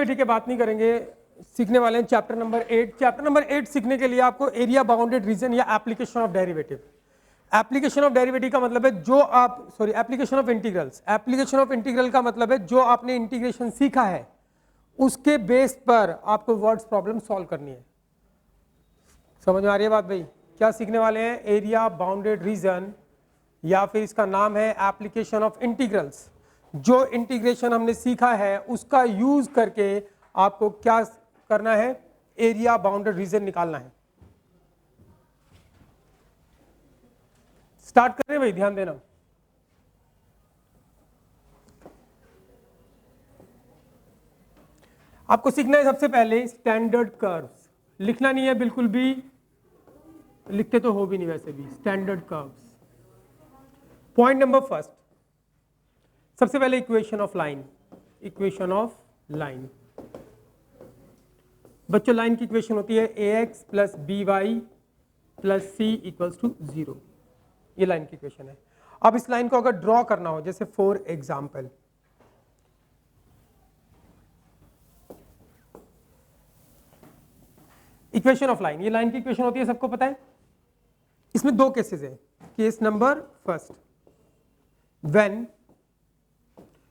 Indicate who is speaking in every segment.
Speaker 1: Derivative की बात नहीं करेंगे, सीखने वाले हैं चैप्टर नंबर 8। चैप्टर नंबर 8 सीखने के लिए आपको एरिया बाउंडेड रीजन या application of derivative, application of derivative का मतलब है जो आप application of integrals, application of integral का मतलब है जो आपने इंटीग्रेशन सीखा है उसके बेस पर आपको वर्ड्स प्रॉब्लम सॉल्व करनी है। समझ में आ रही है बात भाई? क्या सीखने वाले हैं? एरिया बाउंडेड रीजन या फिर इसका नाम है एप्लीकेशन ऑफ इंटीग्रल्स। जो इंटीग्रेशन हमने सीखा है उसका यूज करके आपको क्या करना है? एरिया बाउंडेड रीजन निकालना है। स्टार्ट कर रहे हैं भाई, ध्यान देना। आपको सीखना है सबसे पहले स्टैंडर्ड कर्व्स। लिखना नहीं है बिल्कुल भी, लिखते तो हो भी नहीं वैसे भी। Standard curves, point number first, सबसे पहले equation of line. Equation of line बच्चों, लाइन की इक्वेशन होती है ax plus b y plus c equals to 0। ये लाइन की इक्वेशन है। अब इस लाइन को अगर ड्रॉ करना हो, जैसे for example equation of line, ये लाइन की इक्वेशन होती है, सबको पता है। इसमें दो केसेस है। केस नंबर फर्स्ट, व्हेन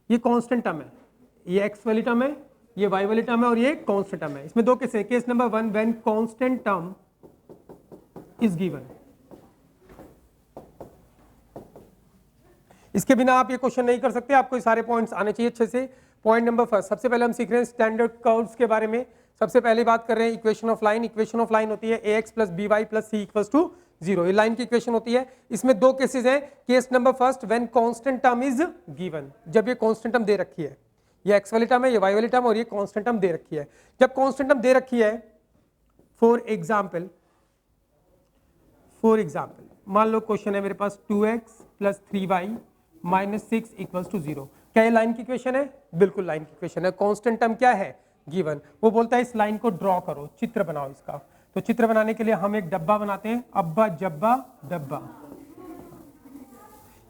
Speaker 1: ये कांस्टेंट टर्म है, ये x वाली टर्म है, ये y वाली टर्म है और ये कांस्टेंट टर्म है। इसमें दो केस है। Case number 1, when constant term is given. इसके बिना आप ये क्वेश्चन नहीं कर सकते, आपको ये सारे पॉइंट्स आने चाहिए अच्छे से। पॉइंट नंबर फर्स्ट, सबसे पहले हम सीख रहे हैं स्टैंडर्ड कर्व्स के बारे में। सबसे पहले बात कर रहे हैं equation of line. Equation of line होती है ax plus b y plus c equals to 0। ये लाइन की इक्वेशन होती है। इसमें दो केसेस हैं। Case number first, when constant term is given, जब ये कांस्टेंट टर्म दे रखी है, ये x वाली टर्म है, ये y वाली टर्म और ये कांस्टेंट टर्म दे रखी है। जब कांस्टेंट टर्म दे रखी है, फॉर एग्जांपल मान लो क्वेश्चन है मेरे पास 2x plus 3y minus 6 equals to 0। क्या ये लाइन की इक्वेशन है? बिल्कुल लाइन की इक्वेशन है। कांस्टेंट टर्म क्या है? गिवन। वो बोलता है इस लाइन को ड्रॉ करो, चित्र बनाओ इसका। तो चित्र बनाने के लिए हम एक डब्बा बनाते हैं, अब्बा जब्बा डब्बा।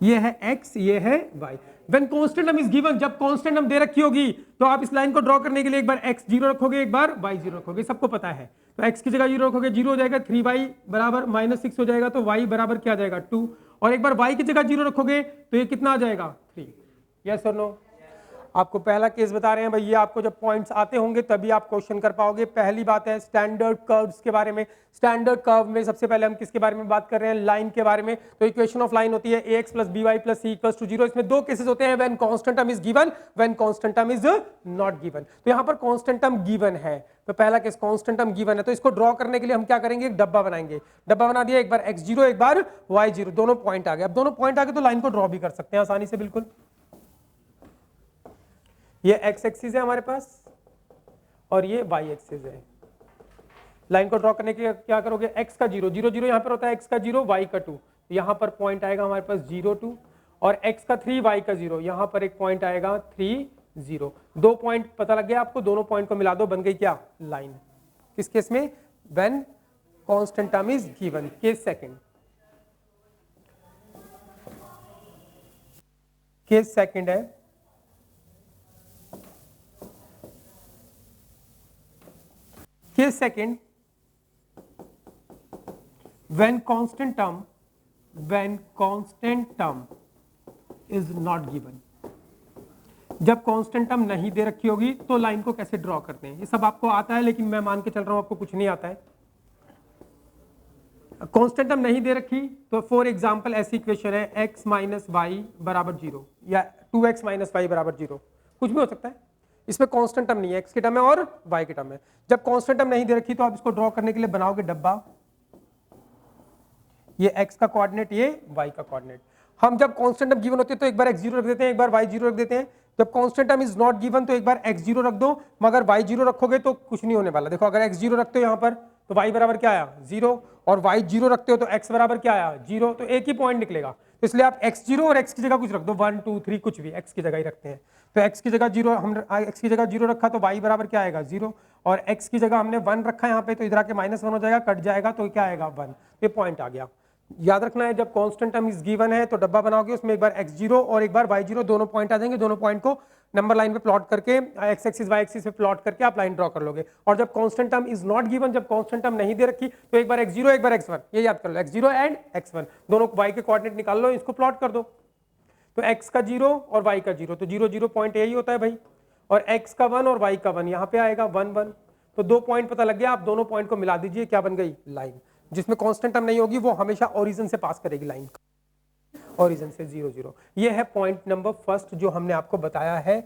Speaker 1: ये है x, ये है y। When constant term is given, जब कांस्टेंट टर्म दे रखी होगी तो आप इस लाइन को ड्रॉ करने के लिए एक बार x 0 रखोगे, एक बार y 0 रखोगे, सबको पता है। तो x की जगह 0 रखोगे, 0 हो जाएगा, 3y बराबर माइनस 6 हो जाएगा, तो y बराबर क्या आ जाएगा 2। और एक बार y की जगह 0 रखोगे तो ये कितना आ जाएगा 3। यस और नो? आपको पहला केस बता रहे हैं भाई, ये आपको जब पॉइंट्स आते होंगे तभी आप क्वेश्चन कर पाओगे। पहली बात है स्टैंडर्ड कर्व्स के बारे में। स्टैंडर्ड कर्व में सबसे पहले हम किसके बारे में बात कर रहे हैं? लाइन के बारे में। तो इक्वेशन ऑफ लाइन होती है ax plus b y plus c equals to 0। इसमें दो केसेस होते हैं, when constant term is given, when constant term is not given. तो यहाँ पर कांस्टेंट टर्म गिवन है, तो पहला केस कांस्टेंट टर्म गिवन है। तो इसको ड्रॉ करने के लिए हम क्या करेंगे? एक डब्बा बनाएंगे। डब्बा बना दिया, एक बार x0 एक बार y0, दोनों पॉइंट आ गए। अब दोनों पॉइंट आ गए तो लाइन को ड्रॉ भी कर सकते हैं आसानी से बिल्कुल। ये x एक्सिस है हमारे पास और ये y एक्सिस है। लाइन को ड्रॉ करने के लिए क्या करोगे? x का 0 0 0 यहाँ पर होता है, x का 0 y का 2, यहाँ पर पॉइंट आएगा हमारे पास 0 2, और x का 3 y का 0, यहाँ पर एक पॉइंट आएगा 3 0। दो पॉइंट पता लग गया आपको, दोनों पॉइंट को मिला दो, बन गई क्या? लाइन। किस केस में? When constant term is given. Case second, case second है case second, when constant term is not given। जब कांस्टेंट टर्म नहीं दे रखी होगी तो लाइन को कैसे ड्रॉ करते हैं, ये सब आपको आता है, लेकिन मैं मान के चल रहा हूं आपको कुछ नहीं आता है। कांस्टेंट टर्म नहीं दे रखी तो फॉर एग्जांपल ऐसी इक्वेशन है x माइनस वाई बराबर 0 या 2x माइनस वाई बराबर 0, कुछ भी हो सकता है। इसमें कांस्टेंट टर्म नहीं है, x की टर्म है और y की टर्म है। जब कांस्टेंट टर्म नहीं दे रखी तो आप इसको ड्रॉ करने के लिए बनाओगे डब्बा, ये x का कोऑर्डिनेट, ये y का कोऑर्डिनेट। हम जब कांस्टेंट टर्म गिवन होती है तो एक बार x0 रख देते हैं, एक बार y0 रख देते हैं। जब constant term is not given तो एक बार x0 रख दो, मगर y0 रखोगे तो कुछ नहीं होने वाला। देखो अगर x0 रखते हो यहाँ पर तो y बराबर क्या आया 0, और y0 रखते हो तो x बराबर क्या आया 0, तो एक ही पॉइंट निकलेगा। तो इसलिए आप x0 और x की जगह कुछ रख दो, 1 2 3 कुछ भी x की जगह ही रखते हैं। तो x की जगह 0, हम x की जगह 0 रखा तो y बराबर क्या आएगा 0, और x की जगह हमने 1 रखा यहाँ पे तो इधर आके -1 हो जाएगा, कट जाएगा तो क्या आएगा 1। ये पॉइंट आ गया। याद रखना है जब कांस्टेंट टर्म इज गिवन है तो डब्बा बनाओगे, उसमें एक बार x0 और एक बार y0 दोनों पॉइंट आ जाएंगे, दोनों पॉइंट को नंबर लाइन पे प्लॉट करके x एक्सिस y एक्सिस पे प्लॉट करके आप लाइन ड्रॉ कर लोगे। और जब constant term is not given, जब कांस्टेंट टर्म नहीं दे रखी, तो एक बार x0 एक बार x1, ये याद कर लो, x0 एंड x1 दोनों y के कोऑर्डिनेट निकाल लो, इसको प्लॉट कर दो। तो x का 0 और y का 0, तो 0 0 पॉइंट यही होता है भाई, और x का 1 और y का 1 यहाँ पे आएगा 1 1, तो 2 पॉइंट पता लग गया, आप दोनों पॉइंट को मिला दीजिए, क्या बन गई लाइन। जिसमें कांस्टेंट टर्म नहीं होगी वो हमेशा ओरिजिन से पास करेगी लाइन, ओरिजिन से 0 0। ये है पॉइंट नंबर फर्स्ट जो हमने आपको बताया है।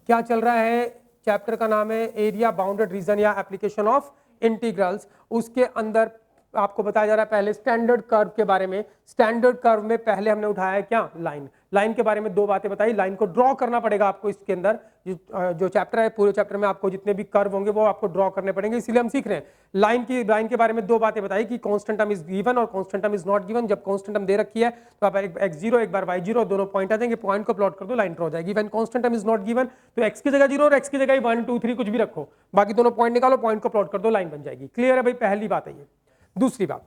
Speaker 1: क्या चल रहा है, चैप्टर का नाम है एरिया बाउंडेड रीजन या एप्लीकेशन ऑफ इंटीग्रल्स। उसके अंदर आपको बताया जा रहा है पहले स्टैंडर्ड कर्व के बारे में। स्टैंडर्ड कर्व में पहले हमने उठाया है क्या, लाइन। लाइन के बारे में दो बातें बताई, लाइन को ड्रॉ करना पड़ेगा आपको इसके अंदर। जो चैप्टर है, पूरे चैप्टर में आपको जितने भी कर्व होंगे वो आपको ड्रॉ करने पड़ेंगे, इसीलिए हम सीख रहे हैं। लाइन के बारे में दो बातें बताई कि कांस्टेंट टर्म इज गिवन और constant term is not given. जब कांस्टेंट टर्म दे रखी है तो आप एक x0 एक बार y0 दोनों पॉइंट आ जाएंगे, पॉइंट को प्लॉट कर दो, लाइन ड्रॉ हो जाएगी। When constant term is not given तो x की जगह 0 और x की जगह 1 2 3 कुछ भी रखो, बाकी दोनों पॉइंट निकालो, पॉइंट को प्लॉट कर दो, लाइन बन जाएगी। क्लियर है भाई, पहली बात है ये। दूसरी बात,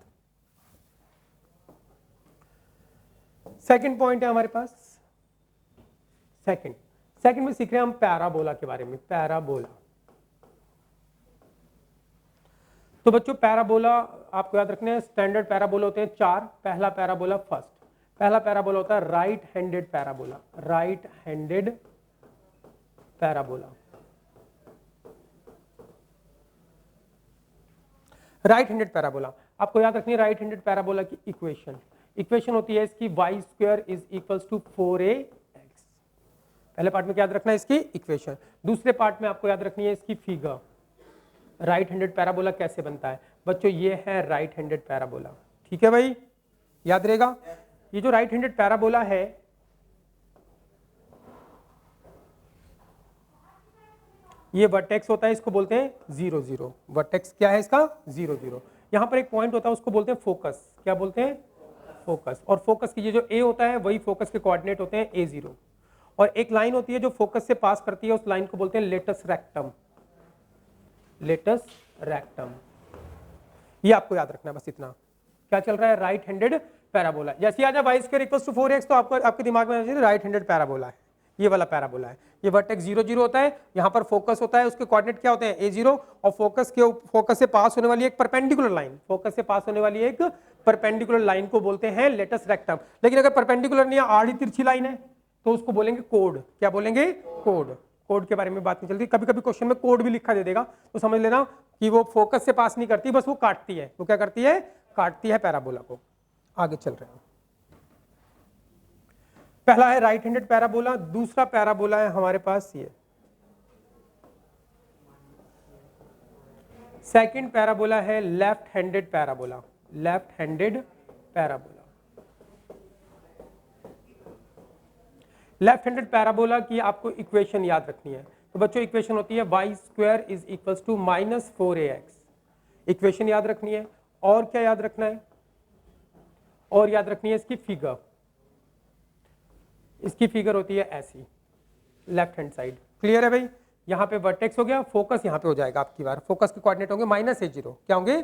Speaker 1: सेकंड पॉइंट है हमारे पास, सेकंड में सीख रहे हैं हम पैराबोला के बारे में। पैराबोला, तो बच्चों पैराबोला आपको याद रखना है, स्टैंडर्ड पैराबोला होते हैं 4। पहला पैराबोला फर्स्ट, पहला पैराबोला होता है right handed parabola, right handed parabola. Right handed parabola आपको याद रखनी है, राइट हैंडेड पैराबोला की इक्वेशन होती है इसकी y² is equals to 4ax। पहले पार्ट में क्या याद रखना है, इसकी इक्वेशन। दूसरे पार्ट में आपको याद रखनी है इसकी फिगर। राइट हैंडेड पैराबोला कैसे बनता है बच्चों, ये है राइट हैंडेड पैराबोला। ठीक है भाई, याद रहेगा। ये जो राइट हैंडेड पैराबोला है, ये वर्टेक्स होता है, इसको बोलते हैं 0 0। वर्टेक्स क्या है इसका, 0 0। यहां पर एक पॉइंट होता है, उसको बोलते हैं फोकस। क्या बोलते हैं, फोकस। और फोकस की ये जो ए होता है वही फोकस के कोऑर्डिनेट होते हैं a0। और एक लाइन होती है जो फोकस से पास करती है, उस लाइन को बोलते हैं लेटस रेक्टम। लेटस रेक्टम, ये आपको याद रखना है, बस इतना। क्या चल रहा है, राइट हैंडेड पैराबोला। जैसे आ जाए y² इक्वल्स टू 4x तो आपको आपके दिमाग में राइट हैंडेड पैराबोला है, ये वाला पैराबोला है। ये वर्टेक्स 0 0 होता है, यहाँ पर फोकस होता है, उसके कोऑर्डिनेट क्या होते हैं a0, और फोकस से पास होने वाली एक परपेंडिकुलर लाइन, फोकस से पास होने वाली एक परपेंडिकुलर लाइन को बोलते हैं लेटस रेक्टम। लेकिन अगर परपेंडिकुलर नहीं है, आड़ी तिरछी लाइन है, तो उसको बोलेंगे कोड। क्या बोलेंगे, कोड। कोड के बारे में बात नहीं चलती, कभी कभी क्वेश्चन में कोड भी लिखा दे देगा, तो समझ लेना कि वो फोकस से पास नहीं करती, बस वो काटती है। वो क्या करती है, काटती है पैराबोला को। आगे चल रहे हैं, पहला है राइट हैंडेड पैराबोला। दूसरा पैराबोला है हमारे पास ये सेकंड पैराबोला है left handed parabola. Left handed parabola, left handed parabola की आपको इक्वेशन याद रखनी है। तो बच्चों इक्वेशन होती है y² is equals to -4ax। Equation याद रखनी है, और क्या याद रखना है, और याद रखनी है इसकी फिगर। इसकी फिगर होती है ऐसी, लेफ्ट हैंड साइड। क्लियर है भाई, यहाँ पे वर्टेक्स हो गया, फोकस यहाँ पे हो जाएगा आपकी बार, फोकस के कोऑर्डिनेट होंगे -a0, क्या होंगे,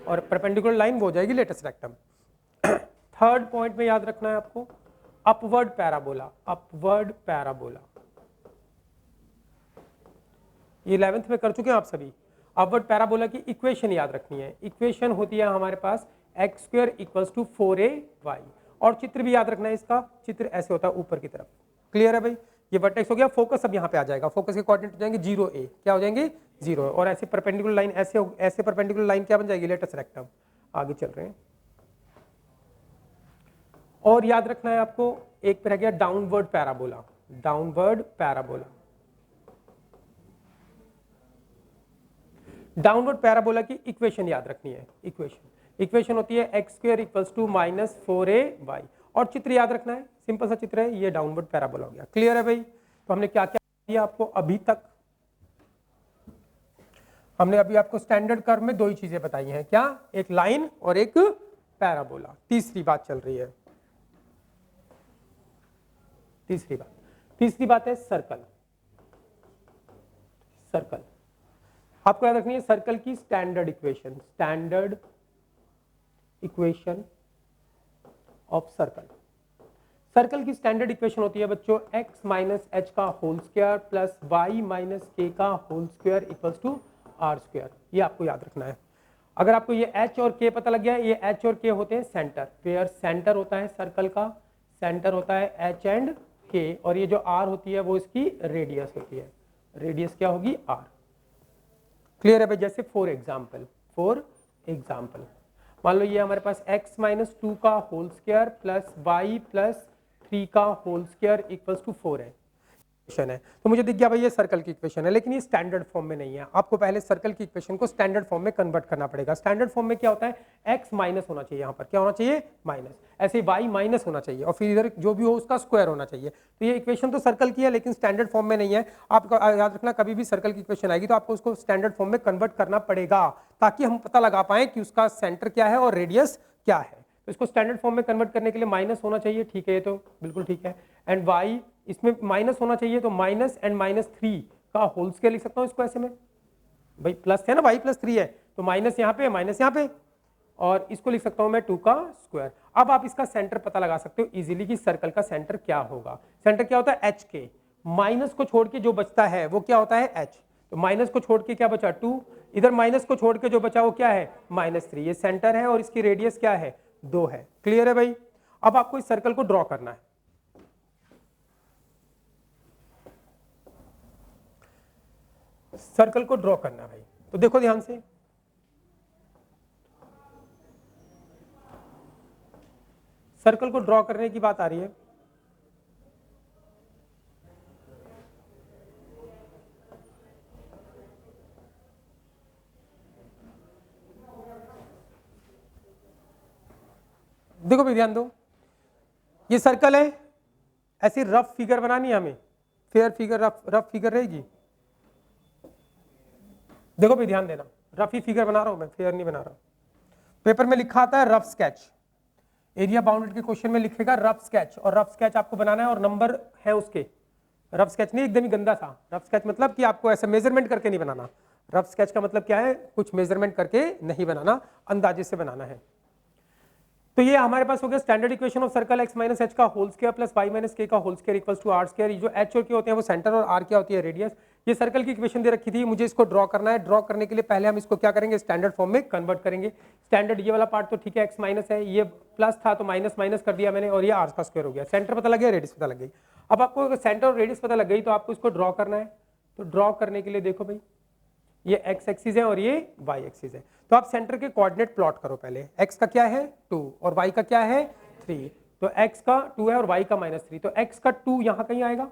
Speaker 1: और परपेंडिकुलर लाइन वो हो जाएगी लेटस रेक्टम। थर्ड पॉइंट में याद रखना है आपको अपवर्ड पैराबोला। अपवर्ड पैराबोला ये 11th में कर चुके हैं आप सभी। अपवर्ड पैराबोला की इक्वेशन याद रखनी है। इक्वेशन होती है हमारे पास x² इक्वल्स टू 4ay, और चित्र भी याद रखना है इसका। चित्र ऐसे होता है ऊपर की तरफ। क्लियर है भाई, ये वर्टेक्स हो गया, फोकस अब यहाँ पे आ जाएगा, फोकस के कोऑर्डिनेट हो जाएंगे 0a। क्या हो जाएंगे, 0, और ऐसे परपेंडिकुलर लाइन, ऐसे परपेंडिकुलर लाइन क्या बन जाएगी, लेटस रेक्टम। आगे चल रहे हैं, और याद रखना है आपको एक पे रह गया downward parabola. Downward parabola, downward parabola की इक्वेशन याद रखनी है। इक्वेशन होती है x² इक्वल्स टू -4ay, और चित्र याद रखना है, सिंपल सा चित्र है, ये डाउनवर्ड पैराबोला हो गया। क्लियर है भाई, तो हमने क्या क्या किया आपको अभी तक। हमने अभी आपको स्टैंडर्ड कर्व में दो ही चीजें बताई हैं, क्या, एक लाइन और एक पैराबोला। तीसरी बात चल रही है, तीसरी बात है सर्कल। सर्कल आपको याद रखनी है, सर्कल की standard equation. Standard equation of circle. Circle की स्टैंडर्ड इक्वेशन होती है बच्चों x माइनस एच का whole square plus y minus k का whole square equals to r square. ये आपको याद रखना है। अगर आपको ये h और k पता लग गया, ये h और k होते हैं सेंटर, वेयर सेंटर होता है सर्कल का, सेंटर होता है h एंड k, और ये जो r होती है वो इसकी रेडियस होती है, रेडियस क्या होगी r। क्लियर है भाई? जैसे फॉर एग्जाम्पल मान लो ये हमारे पास x माइनस 2 का whole square plus y plus 3 का होल स्क्वायर इक्वल्स टू 4 है, इक्वेशन है। तो मुझे दिख गया भाई ये सर्कल की इक्वेशन है, लेकिन ये स्टैंडर्ड फॉर्म में नहीं है। आपको पहले सर्कल की इक्वेशन को स्टैंडर्ड फॉर्म में कन्वर्ट करना पड़ेगा। स्टैंडर्ड फॉर्म में क्या होता है, x माइनस होना चाहिए, यहाँ पर क्या होना चाहिए, माइनस, ऐसे y माइनस होना चाहिए और फिर इधर जो भी हो उसका स्क्वायर होना चाहिए। तो ये इक्वेशन तो सर्कल की है लेकिन स्टैंडर्ड फॉर्म में नहीं है। आपको याद रखना, कभी भी सर्कल की इक्वेशन आएगी तो आपको उसको स्टैंडर्ड फॉर्म में कन्वर्ट करना पड़ेगा ताकि हम पता लगा पाए कि उसका सेंटर क्या है और रेडियस क्या है। तो इसको स्टैंडर्ड फॉर्म में कन्वर्ट करने के लिए माइनस होना चाहिए, ठीक है, ये तो बिल्कुल ठीक है। एंड y इसमें माइनस होना चाहिए, तो माइनस एंड माइनस 3 का होल स्क्वायर लिख सकता हूँ इसको ऐसे में, भाई प्लस है ना, y प्लस 3 है तो माइनस यहाँ पे माइनस यहाँ पे, और इसको लिख सकता हूँ मैं 2 का स्क्वायर। अब आप इसका सेंटर पता लगा सकते हो इजीली कि सर्कल का सेंटर क्या होगा। सेंटर क्या होता है, h के, माइनस को छोड़ के जो बचता है वो क्या होता है h, तो माइनस को छोड़ के क्या बचा 2, इधर माइनस को छोड़ के जो बचा वो क्या है -3, ये सेंटर है और इसकी रेडियस क्या है 2 है। क्लियर है भाई? अब आपको इस सर्कल को ड्रॉ करना है। सर्कल को ड्रॉ करना है भाई, तो देखो ध्यान से, सर्कल को ड्रॉ करने की बात आ रही है। देखो भाई ध्यान दो, ये सर्कल है, ऐसी रफ फिगर बनानी है हमें, फेयर फिगर, रफ फिगर रहेगी। देखो भाई ध्यान देना, रफ ही फिगर बना रहा हूं मैं, फेयर नहीं बना रहा। पेपर में लिखा आता है रफ स्केच, एरिया बाउंडेड के क्वेश्चन में लिखेगा रफ स्केच, और रफ स्केच आपको बनाना है और नंबर है उसके। रफ स्केच नहीं एकदम ही गंदा था, रफ स्केच मतलब कि आपको ऐसे मेजरमेंट करके नहीं बनाना। रफ स्केच का मतलब क्या है, कुछ मेजरमेंट करके नहीं बनाना, अंदाजे से बनाना है। तो ये हमारे पास हो गया standard equation of circle x minus h का whole square plus y minus k का whole square equals to r square. ये जो h और k होते हैं वो सेंटर और r क्या होती है रेडियस। ये सर्कल की इक्वेशन दे रखी थी, मुझे इसको ड्रॉ करना है। ड्रॉ करने के लिए पहले हम इसको क्या करेंगे, स्टैंडर्ड फॉर्म में कन्वर्ट करेंगे। स्टैंडर्ड ये वाला पार्ट तो ठीक है, x माइनस है, ये प्लस था तो माइनस माइनस कर दिया मैंने और ये r का स्क्वायर हो गया। सेंटर पता लग गया, रेडियस पता लग गई। अब आपको अगर सेंटर और रेडियस पता लग गई तो आपको इसको ड्रॉ करना है। तो ड्रॉ करने के लिए देखो भाई, ये x एक्सिस है और ये y एक्सिस है। तो आप सेंटर के कोऑर्डिनेट प्लॉट करो पहले। x का क्या है 2 और y का क्या है 3, तो x का 2 है और y का -3, तो x का 2 यहाँ कहीं आएगा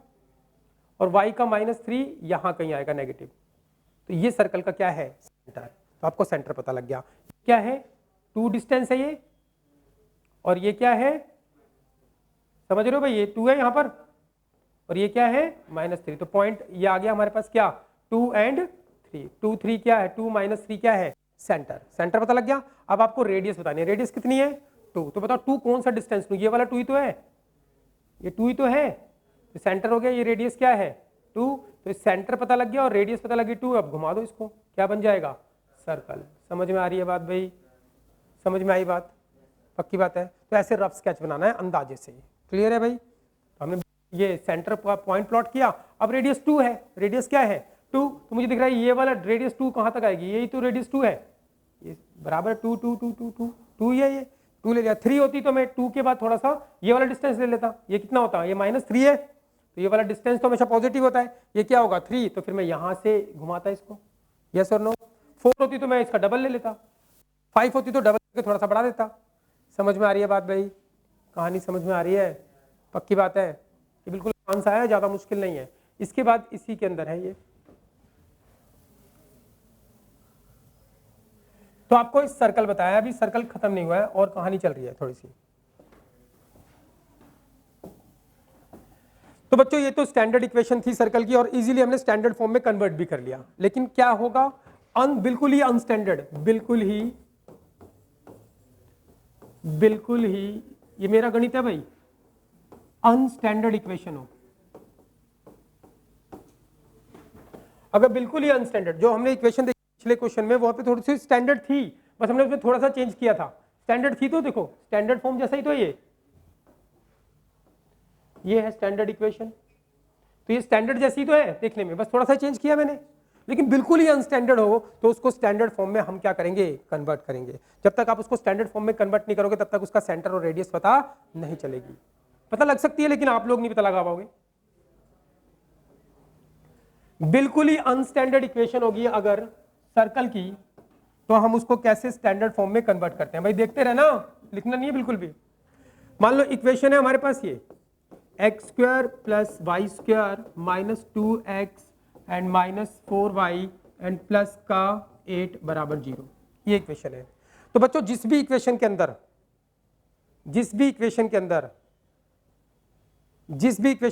Speaker 1: और y का -3 यहाँ कहीं आएगा नेगेटिव। तो ये सर्कल का क्या है सेंटर, तो आपको सेंटर पता लग गया। क्या है 2 डिस्टेंस है ये, और ये क्या है, समझ रहे हो भाई, ये 2 है यहाँ पर और ये क्या है -3, तो पॉइंट ये आ गया हमारे पास क्या 2 एंड 3, 2 3 क्या है 2 -3 क्या है सेंटर। सेंटर पता लग गया। अब आपको रेडियस बतानी है, रेडियस कितनी है 2, तो बताओ 2 कौन सा डिस्टेंस लूं, ये वाला 2 ही तो है, ये 2 ही तो है, तो सेंटर हो गया। ये रेडियस क्या है 2, तो सेंटर पता लग गया और रेडियस पता लगी 2। अब घुमा दो इसको, क्या बन जाएगा सर्कल। समझ में आ रही है बात भाई, समझ में आई बात, पक्की बात है। तो ऐसे रफ स्केच बनाना है अंदाजे से। क्लियर है भाई? तो हमने ये सेंटर का पॉइंट प्लॉट किया। अब रेडियस 2 है, रेडियस क्या है 2, तो मुझे दिख रहा है ये वाला रेडियस 2 कहाँ तक आएगी, यही तो रेडियस 2 है, ये बराबर 2 2 2 2 2 2 ही है, ये 2 ले लिया। 3 होती तो मैं 2 के बाद थोड़ा सा ये वाला डिस्टेंस ले लेता, ये कितना होता है, ये -3 है, तो ये वाला डिस्टेंस तो हमेशा पॉजिटिव होता है, ये क्या होगा 3, तो फिर मैं यहाँ से घुमाता इसको, यस और नो। 4 होती तो मैं इसका डबल ले लेता, 5 होती तो डबल करके थोड़ा सा बढ़ा देता। समझ में आ रही है बात भाई, कहानी समझ में आ रही है, पक्की बात है। ये बिल्कुल आसान सा है, ज़्यादा मुश्किल नहीं है। इसके बाद इसी के अंदर है ये, तो आपको इस सर्कल बताया, अभी सर्कल खत्म नहीं हुआ है और कहानी चल रही है थोड़ी सी। तो बच्चों ये तो स्टैंडर्ड इक्वेशन थी सर्कल की और इजीली हमने स्टैंडर्ड फॉर्म में कन्वर्ट भी कर लिया। लेकिन क्या होगा, बिल्कुल ही अनस्टैंडर्ड, बिल्कुल ही ये मेरा गणित है भाई, अनस्टैंडर्ड इक्वेशन हो। अगर बिल्कुल ही अनस्टैंडर्ड, जो हमने इक्वेशन देखी पिछले क्वेश्चन में वहां पे थोड़ी सी स्टैंडर्ड थी, बस हमने उसमें थोड़ा सा चेंज किया था। स्टैंडर्ड थी तो देखो स्टैंडर्ड फॉर्म जैसा ही तो ये ये है स्टैंडर्ड इक्वेशन। तो ये स्टैंडर्ड जैसी तो है देखने में, बस थोड़ा सा चेंज किया मैंने, लेकिन बिल्कुल ही अनस्टैंडर्ड हो तो उसको स्टैंडर्ड फॉर्म में हम क्या करेंगे, कन्वर्ट करेंगे। जब तक आप उसको स्टैंडर्ड फॉर्म में कन्वर्ट नहीं करोगे तब तक उसका सेंटर और रेडियस पता नहीं चलेगी। पता लग सकती है लेकिन आप लोग नहीं पता लगा पाओगे। बिल्कुल ही अनस्टैंडर्ड इक्वेशन होगी अगर सर्कल की, तो हम उसको कैसे स्टैंडर्ड फॉर्म में कन्वर्ट करते हैं भाई, देखते रहना, लिखना नहीं है बिल्कुल भी। मान लो इक्वेशन है हमारे पास ये x square plus y square minus 2x and minus 4y and plus का 8 बराबर 0, ये इक्वेशन है। तो बच्चों जिस भी इक्वेशन के अंदर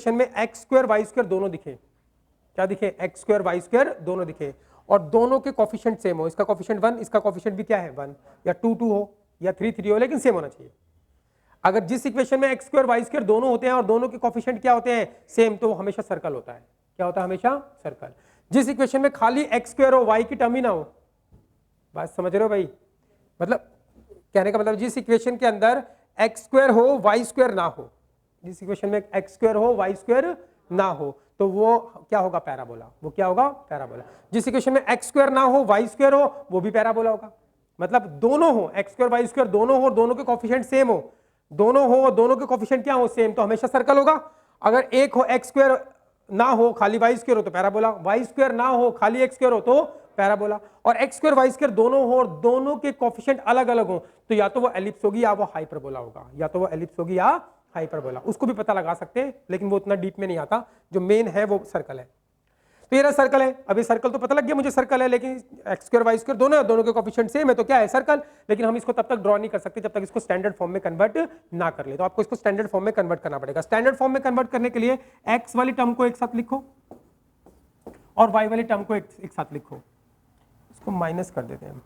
Speaker 1: में एक्स स्क्वायर वाई स्क्वायर दोनों दिखे, क्या दिखे, एक्स स्क्वायर वाई स्क्वायर दोनों दिखे, और दोनों के कोफिशिएंट सेम हो, इसका कोफिशिएंट 1, इसका कोफिशिएंट भी क्या है 1, या 2 2 हो या 3 3 हो, लेकिन सेम होना चाहिए। अगर जिस इक्वेशन में एक्स स्क्वायर वाई स्क्वायर दोनों होते हैं और दोनों के कोफिशिएंट क्या होते हैं सेम, तो वो हमेशा सर्कल होता है। क्या होता है, हमेशा सर्कल। जिस इक्वेशन में खाली एक्स स्क्वायर हो वाई की टर्म ही ना हो, बात समझ रहे हो भाई, मतलब कहने का मतलब जिस इक्वेशन के अंदर एक्स स्क्वायर हो वाई स्क्वायर ना हो, जिस इक्वेशन में एक्स स्क्वायर हो वाई स्क्वायर ना हो, तो वो क्या होगा, पैराबोला। वो क्या होगा, पैराबोला। जिस इक्वेशन में एक्स स्क्वायर ना हो वाई स्क्वायर हो, वो भी पैराबोला होगा। मतलब दोनों हो, एक्स स्क्वायर वाई स्क्वायर दोनों हो, दोनों के कोफिशिएंट सेम हो, दोनों हो और दोनों के कोफिशिएंट क्या हो, सेम, तो हमेशा सर्कल होगा। अगर एक हो एक्स स्क्वायर ना हो खाली वाई स्क्वायर हो तो पैराबोला, वाई स्क्वायर ना हो खाली एक्स स्क्वायर हो तो पैराबोला, और एक्स स्क्वायर वाई स्क्वायर दोनों हो और दोनों के कोफिशिएंट अलग अलग हो, तो या तो वो एलिप्स होगी या वो हाइपरबोला होगा, या तो वो एलिप्स होगी या हाइपरबोला। उसको भी पता लगा सकते हैं लेकिन वो उतना डीप में नहीं आता, जो मेन है वो सर्कल है। तो ये रहा सर्कल है। अभी सर्कल तो पता लग गया मुझे सर्कल है, लेकिन एक्स स्क्वायर वाई स्क्वायर दोनों के कोफिशिएंट सेम है, तो क्या है, सर्कल। लेकिन हम इसको तब तक ड्रॉ नहीं कर सकते जब तक इसको स्टैंडर्ड फॉर्म में कन्वर्ट ना कर ले। तो आपको इसको स्टैंडर्ड फॉर्म में कन्वर्ट करना पड़ेगा। स्टैंडर्ड फॉर्म में कन्वर्ट करने के लिए एक्स वाली टर्म को एक साथ लिखो और वाई वाली टर्म को एक साथ लिखो। इसको माइनस कर देते हैं,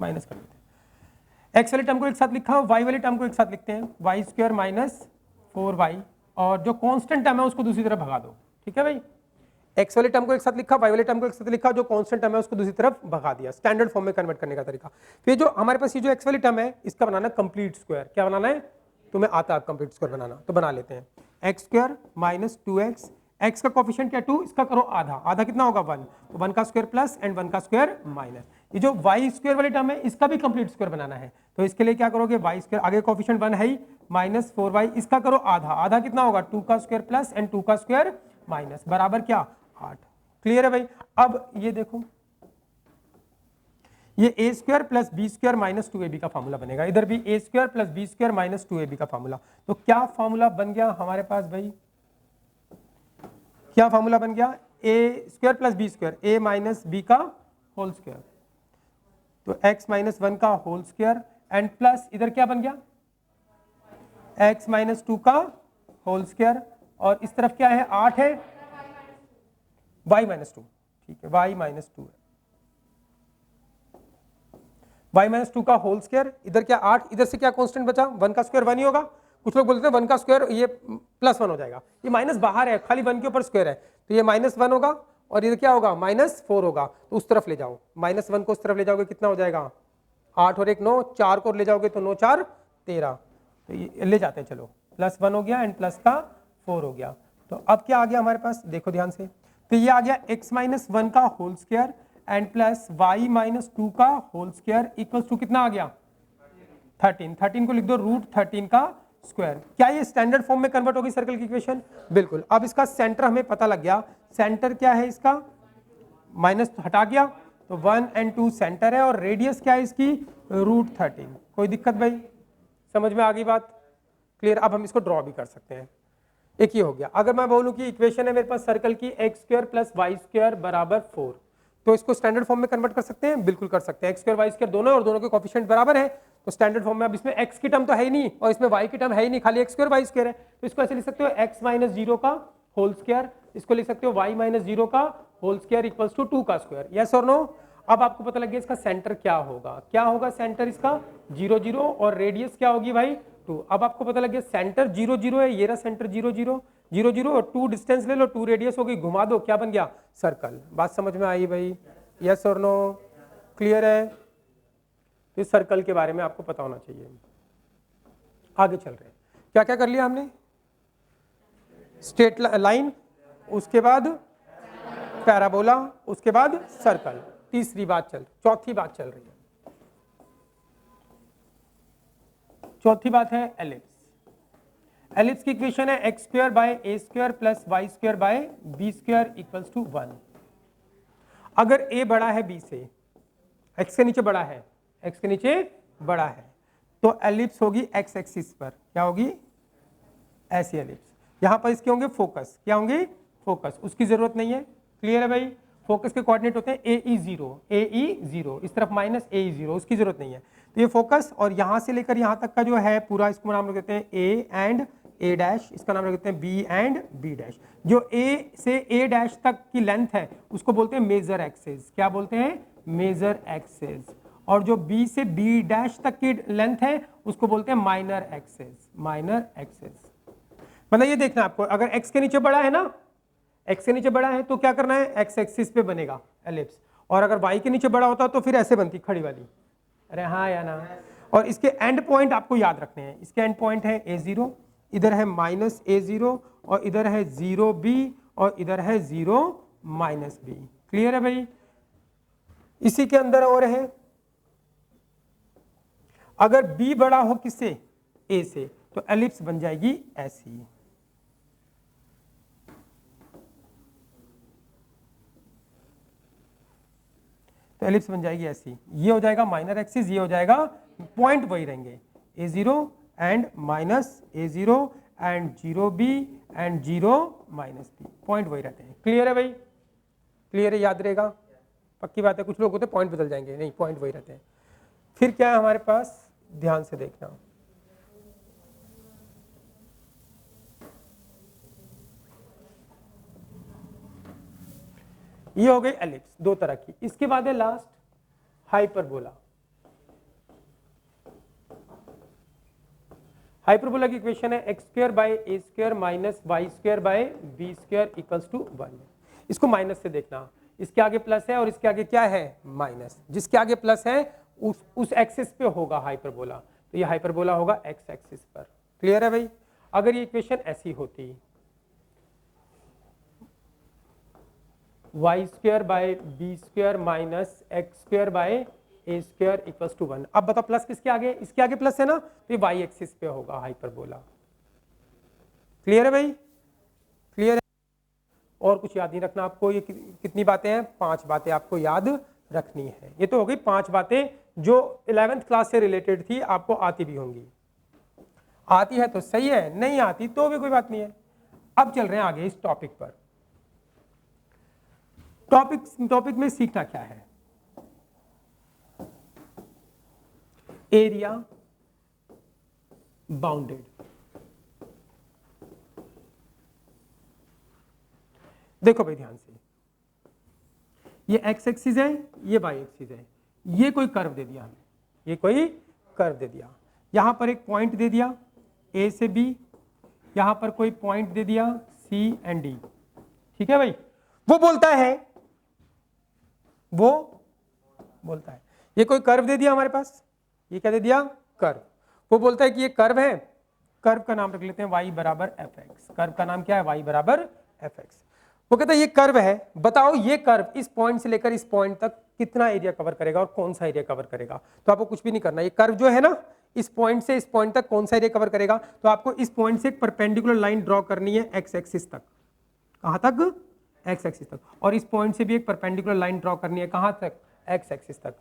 Speaker 1: माइनस कर देते हैं। एक्स वाली टर्म को एक साथ लिखा, वाई वाली टर्म को एक साथ लिखते हैं, वाई स्क्वायर माइनस 4y, और जो कांस्टेंट टर्म है उसको दूसरी तरफ भगा दो। ठीक है भाई, एक्स वाले टर्म को एक साथ लिखा, वाई वाले टर्म को एक साथ लिखा, जो कांस्टेंट टर्म है उसको दूसरी तरफ भगा दिया। स्टैंडर्ड फॉर्म में कन्वर्ट करने का तरीका। फिर जो हमारे पास ये जो एक्स वाली टर्म है इसका बनाना कंप्लीट स्क्वायर। क्या बनाना है, तुम्हें आता है कंप्लीट स्क्वायर बनाना, तो बना लेते हैं। X square minus 2x, x का कोफिशिएंट क्या 2, इसका करो आधा, आधा कितना होगा 1, तो 1 का स्क्वायर प्लस एंड 1 का स्क्वायर माइनस। ये जो वाई स्क्वायर वाली टर्म है इसका भी कंप्लीट स्क्वायर बनाना है, तो इसके लिए क्या करोगे, वाई स्क्वायर आगे कोफिशिएंट 1 है ही, माइनस 4y, इसका करो आधा, आधा कितना होगा 2 का स्क्वायर प्लस एंड 2 का स्क्वायर माइनस, बराबर क्या 8। क्लियर है भाई। अब ये देखो, ये a square plus b square minus 2ab का फॉर्मूला बनेगा, इधर भी a square plus b square minus 2ab का फॉर्मूला। तो क्या फॉर्मूला बन गया हमारे पास भाई, क्या फॉर्मूला बन गया, a square plus b square, A minus B का होल स्क्वायर, तो x माइनस 1 का होल स्क्वायर एंड प्लस इधर क्या बन गया, x माइनस 2 का होल स्क्वायर, और इस तरफ क्या है 8 है, y माइनस 2, ठीक है, y माइनस 2 है, y माइनस 2 का होल स्क्वायर, इधर क्या 8, इधर से क्या कांस्टेंट बचा, 1 का स्क्वायर 1 ही होगा। कुछ लोग बोलते हैं 1 का स्क्वायर ये प्लस 1 हो जाएगा, ये माइनस बाहर है, खाली 1 के ऊपर स्क्वायर है, तो ये माइनस 1 होगा, और इधर क्या होगा माइनस 4 होगा, तो उस तरफ ले जाओ, माइनस 1 को उस तरफ ले जाओगे कितना हो जाएगा 8 और 1 9, 4 को ले जाओगे तो 9 4 13, तो ये ले जाते हैं, चलो प्लस 1 हो गया एंड प्लस का 4 हो गया। तो अब क्या आ गया हमारे पास, देखो ध्यान से, तो ये आ गया x माइनस 1 का whole square and plus y minus 2 का होल स्क्वायर इक्वल्स टू कितना आ गया 13, 13 को लिख दो रूट 13 का स्क्वायर। क्या ये स्टैंडर्ड फॉर्म में कन्वर्ट होगी सर्कल की इक्वेशन, बिल्कुल। अब इसका सेंटर हमें पता लग गया, सेंटर क्या है इसका, माइनस हटा गया तो 1 एंड 2 सेंटर है, और रेडियस क्या है इसकी रूट 13। कोई दिक्कत भाई, समझ में आ गई बात, क्लियर। अब हम इसको ड्रॉ भी कर सकते हैं, एक ही हो गया। अगर मैं बोलूं कि इक्वेशन है मेरे पास सर्कल की x square plus y square बराबर 4, तो इसको स्टैंडर्ड फॉर्म में कन्वर्ट कर सकते हैं, बिल्कुल कर सकते हैं। एक्स स्क्वायर वाई स्क्वायर दोनों और दोनों के कोफिशिएंट बराबर है, तो स्टैंडर्ड फॉर्म में अब इसमें x की टर्म तो है ही नहीं और इसमें y की टर्म है ही नहीं, खाली एक्स स्क्वायर वाई स्क्वायर है, तो इसको ऐसे लिख सकते हो x माइनस 0 का होल स्क्वायर, इसको लिख सकते हो y माइनस 0 का होल स्क्वायर इक्वल्स टू 2 का स्क्वायर, यस और नो। अब आपको पता लग गया इसका सेंटर क्या होगा, क्या होगा सेंटर इसका 0 0, और रेडियस क्या होगी भाई 2। अब आपको पता लग गया सेंटर 0 0 है, ये रहा सेंटर 0 0 0 0 और 2 डिस्टेंस ले लो, 2 रेडियस होगी, घुमा दो, क्या बन गया सर्कल। बात समझ में आई भाई, यस और नो, क्लियर है। इस सर्कल के बारे में आपको पता होना चाहिए। आगे चल रहे हैं। क्या क्या कर लिया हमने? स्ट्रेट लाइन, उसके बाद पैराबोला, उसके बाद सर्कल, तीसरी बात चौथी बात चल रही है। चौथी बात है एलिप्स। एलिप्स की इक्वेशन है x square by a square plus y square by b square equals to 1। अगर ए बड़ा है बी से, एक्स के नीचे बड़ा है, एक्स के नीचे बड़ा है, तो एलिप्स होगी एक्स एक्सिस पर। क्या होगी? ऐसी एलिप्स। यहां पर इसके होंगे फोकस। क्या होंगे? फोकस। उसकी जरूरत नहीं है। क्लियर है भाई? फोकस के कोऑर्डिनेट होते हैं AE0, इस तरफ माइनस AE0, उसकी जरूरत नहीं है। तो ये फोकस, और यहां से लेकर यहां तक का जो है पूरा, इसको नाम रख देते हैं A एंड A डैश, इसका नाम रख देते हैं B एंड B डैश। जो A से A डैश तक की लेंथ है उसको बोलते हैं मेजर एक्सिस। क्या बोलते हैं? Major axis. और जो B से B डैश तक की लेंथ है उसको बोलते हैं माइनर एक्सिस। माइनर एक्सिस मतलब ये देखना आपको, अगर x के नीचे बड़ा है ना, x के नीचे बड़ा है तो क्या करना है? x एक्सिस पे बनेगा एलिप्स। और अगर y के नीचे बड़ा होता तो फिर ऐसे बनती खड़ी वाली। अरे हाँ या ना? और इसके एंड पॉइंट आपको याद रखने हैं। इसके एंड पॉइंट है A0, इधर है माइनस A0, और इधर है 0B, और इधर है 0 माइनस B। क्लियर है भाई? इसी के अंदर और है, अगर B बड़ा हो किससे? A से, तो एलिप्स बन जाएगी ऐसी। तो एलिप्स बन जाएगी ऐसी। ये हो जाएगा माइनर एक्सिस, ये हो जाएगा, पॉइंट वही रहेंगे A0 and minus A0 and 0B and 0 minus B, point वही रहते हैं। क्लियर है भाई? क्लियर है? याद रहेगा? पक्की बात है। कुछ लोग होते हैं पॉइंट बदल जाएंगे, नहीं, पॉइंट वही रहते हैं। फिर क्या है हमारे पास? ध्यान से देखना, ये हो गई एलिप्स, दो तरह की। इसके बाद है लास्ट हाइपरबोला। हाइपरबोला की इक्वेशन है x square by a square minus y square by b square equals to 1। इसको माइनस से देखना, इसके आगे प्लस है और इसके आगे क्या है? माइनस। जिसके आगे प्लस है उस एक्सिस पे होगा हाइपरबोला, तो ये हाइपरबोला होगा एक्स एक्सिस पर। क्लियर है भाई? अगर ये इक्वेशन ऐसी होती, y square by b square minus x square by a square equals to 1। अब बताओ प्लस किसके आगे? इसके आगे प्लस है ना, तो ये वाई एक्सिस पे होगा हाइपरबोला। क्लियर है भाई? क्लियर है? और कुछ याद नहीं रखना आपको। ये कितनी बातें हैं? 5 बातें आपको याद रखनी है। ये तो हो गई 5 बातें जो 11th क्लास से रिलेटेड थी, आपको आती भी होंगी। आती है तो सही है, नहीं आती तो भी कोई बात नहीं है। अब चल रहे हैं आगे इस टॉपिक पर। टॉपिक में सीखना क्या है? Area bounded. देखो भाई ध्यान से, ये एक्स एक्सिस है, ये वाई एक्सिस है, ये कोई कर्व दे दिया हमें, ये कोई कर्व दे दिया, यहां पर एक पॉइंट दे दिया ए से बी, यहां पर कोई पॉइंट दे दिया सी एंड डी। ठीक है भाई? वो बोलता है ये कोई कर्व दे दिया हमारे पास, ये क्या दे दिया? कर्व। वो बोलता है कि ये कर्व है, कर्व का नाम रख लेते हैं y बराबर एफ एक्स। कर्व का नाम क्या है? y बराबर एफ एक्स। वो कहता है ये कर्व है, बताओ ये कर्व इस पॉइंट से लेकर इस पॉइंट तक कितना एरिया कवर करेगा और कौन सा एरिया कवर करेगा। तो आपको कुछ भी नहीं करना, ये कर्व जो है ना, इस पॉइंट से इस पॉइंट तक कौन सा एरिया कवर करेगा, तो आपको इस पॉइंट से एक परपेंडिकुलर लाइन ड्रॉ करनी है एक्स एक्सिस तक। कहां तक? एक्स एक्सिस तक। और इस पॉइंट से भी एक परपेंडिकुलर लाइन ड्रॉ करनी है, कहां तक? एक्स एक्सिस तक।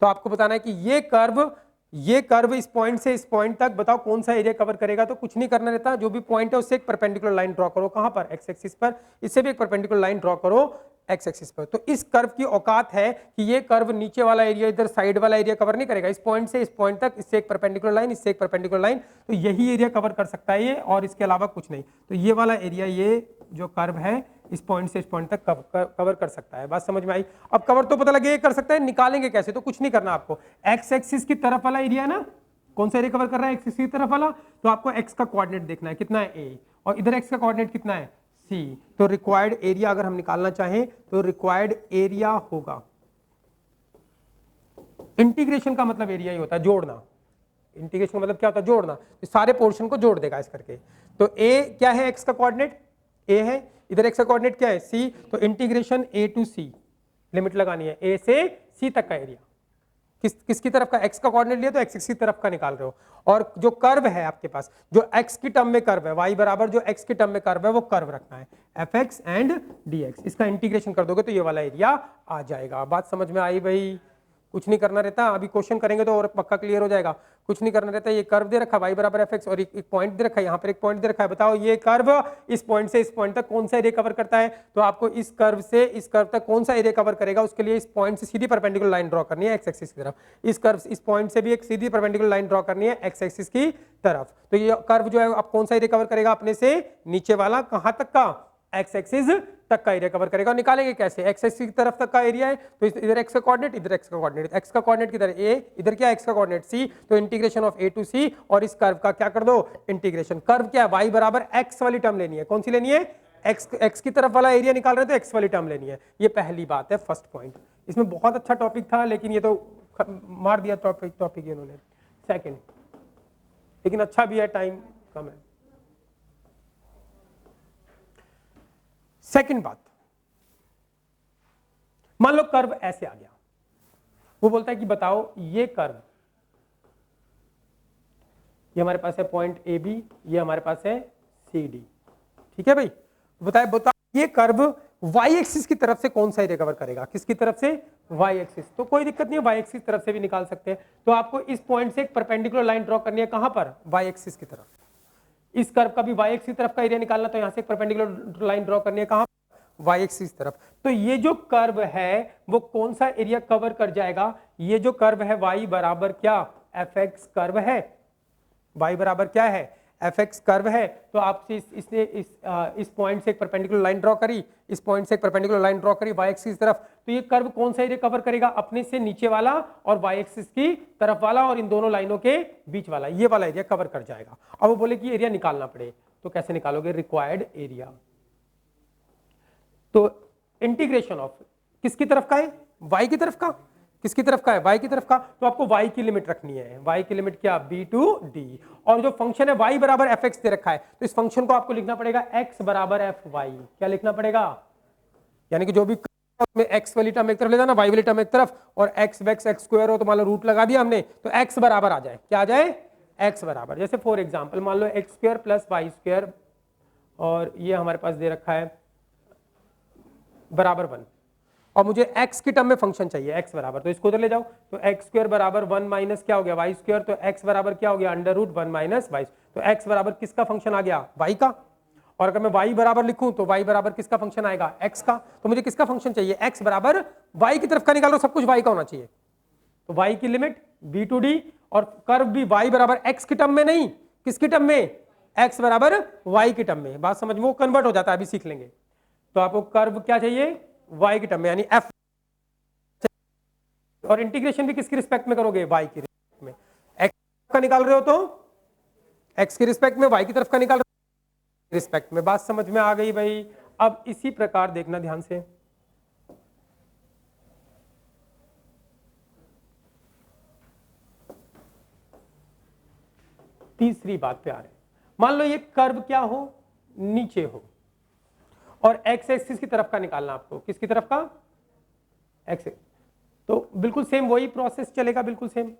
Speaker 1: तो आपको बताना है कि ये कर्व इस पॉइंट से इस पॉइंट तक, बताओ कौन सा एरिया कवर करेगा। तो कुछ नहीं करना रहता, जो भी पॉइंट है उससे एक परपेंडिकुलर लाइन ड्रॉ करो। कहां पर? एक्स एक्सिस पर। इससे भी एक परपेंडिकुलर लाइन ड्रॉ करो एक्स एक्सिस पर। तो इस कर्व की औकात है कि ये कर्व नीचे वाला एरिया, इधर साइड वाला एरिया कवर नहीं करेगा। इस पॉइंट से इस पॉइंट तक, इससे एक परपेंडिकुलर लाइन, इससे एक परपेंडिकुलर लाइन, तो यही एरिया कवर कर सकता है ये, और इसके अलावा कुछ नहीं। तो ये वाला एरिया, ये जो कर्व है, इस पॉइंट से इस पॉइंट तक कवर कर सकता है। बात समझ में आई? अब कवर तो पता लगे कर सकता है, निकालेंगे कैसे? तो कुछ नहीं करना आपको, एक्स एक्सिस की तरफ वाला एरिया है ना, कौन सा एरिया कवर कर रहा है? एक्स एक्सिस की तरफ वाला। तो आपको एक्स का कोऑर्डिनेट देखना है, कितना है? ए, और इधर एक्स का कोऑर्डिनेट कितना है? सी। तो रिक्वायर्ड एरिया अगर हम निकालना चाहें तो रिक्वायर्ड एरिया होगा, इंटीग्रेशन का मतलब एरिया ही होता है, जोड़ना। इंटीग्रेशन का मतलब क्या होता है, जोड़ना, तो सारे पोर्शन को जोड़ देगा इस करके। तो a क्या है, x का कोऑर्डिनेट a है, इधर x का कोऑर्डिनेट क्या है c, तो integration a to c, limit लगानी है a से c तक का एरिया, किसकी तरफ का, x का कोऑर्डिनेट लिया तो x की तरफ का निकाल रहे हो, और जो कर्व है आपके पास, जो x की टर्म में कर्व है, y बराबर जो x की टर्म में कर्व है वो कर्व रखना है fx एंड dx, इसका इंटीग्रेशन कर दोगे तो ये वाला एरिया आ जाएगा। बात समझ में आई भाई? कुछ नहीं करना रहता, अभी क्वेश्चन करेंगे तो और पक्का क्लियर हो जाएगा। कुछ नहीं करना रहता, ये कर्व दे रखा है y बराबर fx और एक पॉइंट दे रखा है, यहाँ पर एक पॉइंट दे रखा है, बताओ ये कर्व इस पॉइंट से इस पॉइंट तक कौन सा एरिया कवर करता है, तो आपको इस कर्व से इस कर्व तक कौन सा एरिया कवर करेगा, उसके लिए इस पॉइंट से सीधी परपेंडिकुलर लाइन ड्रॉ करनी है x एक्सिस की तरफ, इस कर्व इस पॉइंट से भी एक सीधी परपेंडिकुलर लाइन ड्रॉ करनी है x एक्सिस की तरफ। तो ये कर्व जो है आप कौन सा एरिया कवर करेगा, अपने से नीचे वाला, कहां तक का, x एक्सिस तक का एरिया कवर करेगा। निकालेंगे कैसे, x एक्सिस की तरफ तक का एरिया है तो इधर x का कोऑर्डिनेट, इधर x का कोऑर्डिनेट, x का कोऑर्डिनेट किधर a, इधर क्या x का कोऑर्डिनेट c, तो integration of a to c, और इस कर्व का क्या कर दो, इंटीग्रेशन। कर्व क्या है, y बराबर x वाली टर्म लेनी है, कौन सी लेनी है, x की तरफ वाला एरिया निकाल रहे हैं तो x वाली टर्म लेनी है। ये पहली बात है, फर्स्ट पॉइंट। इसमें बहुत अच्छा टॉपिक था लेकिन ये तो मार दिया टॉपिक इन्होंने। सेकंड, लेकिन अच्छा भी है, टाइम कम है। सेकंड बात, मान लो कर्व ऐसे आ गया, वो बोलता है कि बताओ ये कर्व, ये हमारे पास है पॉइंट ए बी, ये हमारे पास है सी डी, ठीक है भाई, बताओ ये कर्व y एक्सिस की तरफ से कौन सा एरिया कवर करेगा, किसकी तरफ से, y एक्सिस। तो कोई दिक्कत नहीं है, y एक्सिस तरफ से भी निकाल सकते हैं। तो आपको इस पॉइंट से एक परपेंडिकुलर लाइन ड्रॉ करनी है, कहां पर, y एक्सिस की तरफ। इस कर्व का भी y एक्सिस तरफ का एरिया निकालना, तो यहां से एक परपेंडिकुलर लाइन ड्रॉ करनी है, कहां, y एक्सिस तरफ। तो ये जो कर्व है वो कौन सा एरिया कवर कर जाएगा, ये जो कर्व है y बराबर क्या, fx कर्व है, y बराबर क्या है, fx कर्व है। तो आपसे इसने इस पॉइंट से एक परपेंडिकुलर लाइन ड्रॉ करी, इस पॉइंट से एक परपेंडिकुलर लाइन ड्रॉ करी y एक्सिस की तरफ, तो ये कर्व कौन सा एरिया कवर करेगा, अपने से नीचे वाला और y एक्सिस की तरफ वाला और इन दोनों लाइनों के बीच वाला, ये वाला एरिया कवर कर जाएगा। अब वो बोले कि एरिया निकालना पड़े, तो कैसे निकालोगे, रिक्वायर्ड एरिया। तो इंटीग्रेशन ऑफ किसकी तरफ का है, y की तरफ का, किसकी तरफ का है, y की तरफ का। तो आपको y की लिमिट रखनी है, y की लिमिट क्या, b टू d, और जो फंक्शन है y बराबर fx दे रखा है, तो इस फंक्शन को आपको लिखना पड़ेगा x बराबर fy। क्या लिखना पड़ेगा, यानी कि जो भी में x वाली टर्म एक तरफ ले जाना, y वाली टर्म एक तरफ, और x स्क्वायर हो तो मान लो रूट लगा दिया हमने, तो x बराबर आ जाए, क्या आ जाए, x बराबर। जैसे फॉर एग्जाम्पल मान लो x square plus y square, और ये हमारे पास दे रखा है बराबर 1, और मुझे x की टर्म में फंक्शन चाहिए x बराबर, तो इसको उधर ले जाओ, तो x स्क्वायर बराबर 1 माइनस क्या हो गया, y स्क्वायर, तो x बराबर क्या हो गया, अंडर रूट 1 माइनस y, तो x बराबर किसका फंक्शन आ गया, y का। और अगर मैं y बराबर लिखूं तो y बराबर किसका फंक्शन आएगा, x का। तो मुझे किसका फंक्शन चाहिए, x बराबर y की तरफ का निकालो, सब कुछ y का होना चाहिए। तो y की लिमिट b टू d, और कर्व भी y बराबर x की टर्म में नहीं, किसकी टर्म में, x बराबर y की टर्म में। बात समझ में, वो कन्वर्ट हो जाता है, अभी सीख लेंगे। तो आपको कर्व क्या चाहिए, y की टर्म में, यानी f, और इंटीग्रेशन भी किसकी रिस्पेक्ट में करोगे, y की रिस्पेक्ट में। x का निकाल रहे हो तो x की रिस्पेक्ट में, y की तरफ का निकाल रहे हो रिस्पेक्ट में। बात समझ में आ गई भाई। अब इसी प्रकार देखना ध्यान से, तीसरी बात पे आ रहे, मान लो ये कर्व क्या हो, नीचे हो, और x एक्सिस की तरफ का निकालना आपको, किसकी तरफ का, x। तो बिल्कुल सेम वही प्रोसेस चलेगा, बिल्कुल same,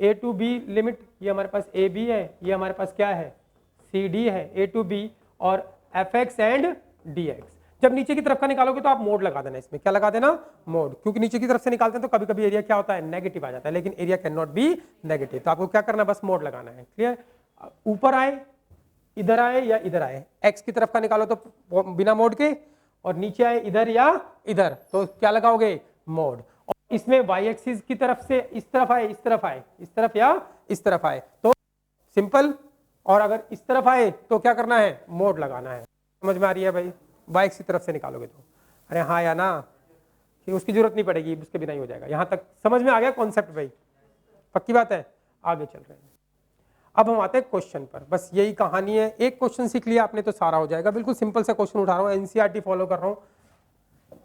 Speaker 1: a to b limit, ये हमारे पास a b है, ये हमारे पास क्या है, c d है, a टू b, और fx एंड dx। जब नीचे की तरफ का निकालोगे तो आप मोड लगा देना, इसमें क्या लगा देना, मोड, क्योंकि नीचे की तरफ से निकालते हैं तो कभी कभी एरिया क्या होता है, नेगेटिव आ जाता है, लेकिन area can not be negative. तो आपको क्या करना है, बस मोड लगाना है, क्लियर। ऊपर आए, इधर आए या इधर आए, x की तरफ का निकालो तो बिना मोड के, और नीचे आए इधर या इधर, तो क्या लगाओगे, मोड। और इसमें y एक्सिस की तरफ से इस तरफ आए, इस तरफ आए, इस तरफ या इस तरफ आए तो सिंपल, और अगर इस तरफ आए तो क्या करना है, मोड लगाना है। समझ में आ रही है भाई, y एक्सिस की तरफ से निकालोगे तो, अरे हाँ या ना, कि उसकी जरूरत नहीं पड़ेगी, उसके बिना ही हो जाएगा। यहां तक समझ में आ गया कॉन्सेप्ट भाई, पक्की बात है, आगे चल रहे हैं। अब हम आते हैं क्वेश्चन पर, बस यही कहानी है, एक क्वेश्चन सीख लिया आपने तो सारा हो जाएगा। बिल्कुल सिंपल सा क्वेश्चन उठा रहा हूँ, एनसीईआरटी फॉलो कर रहा हूँ।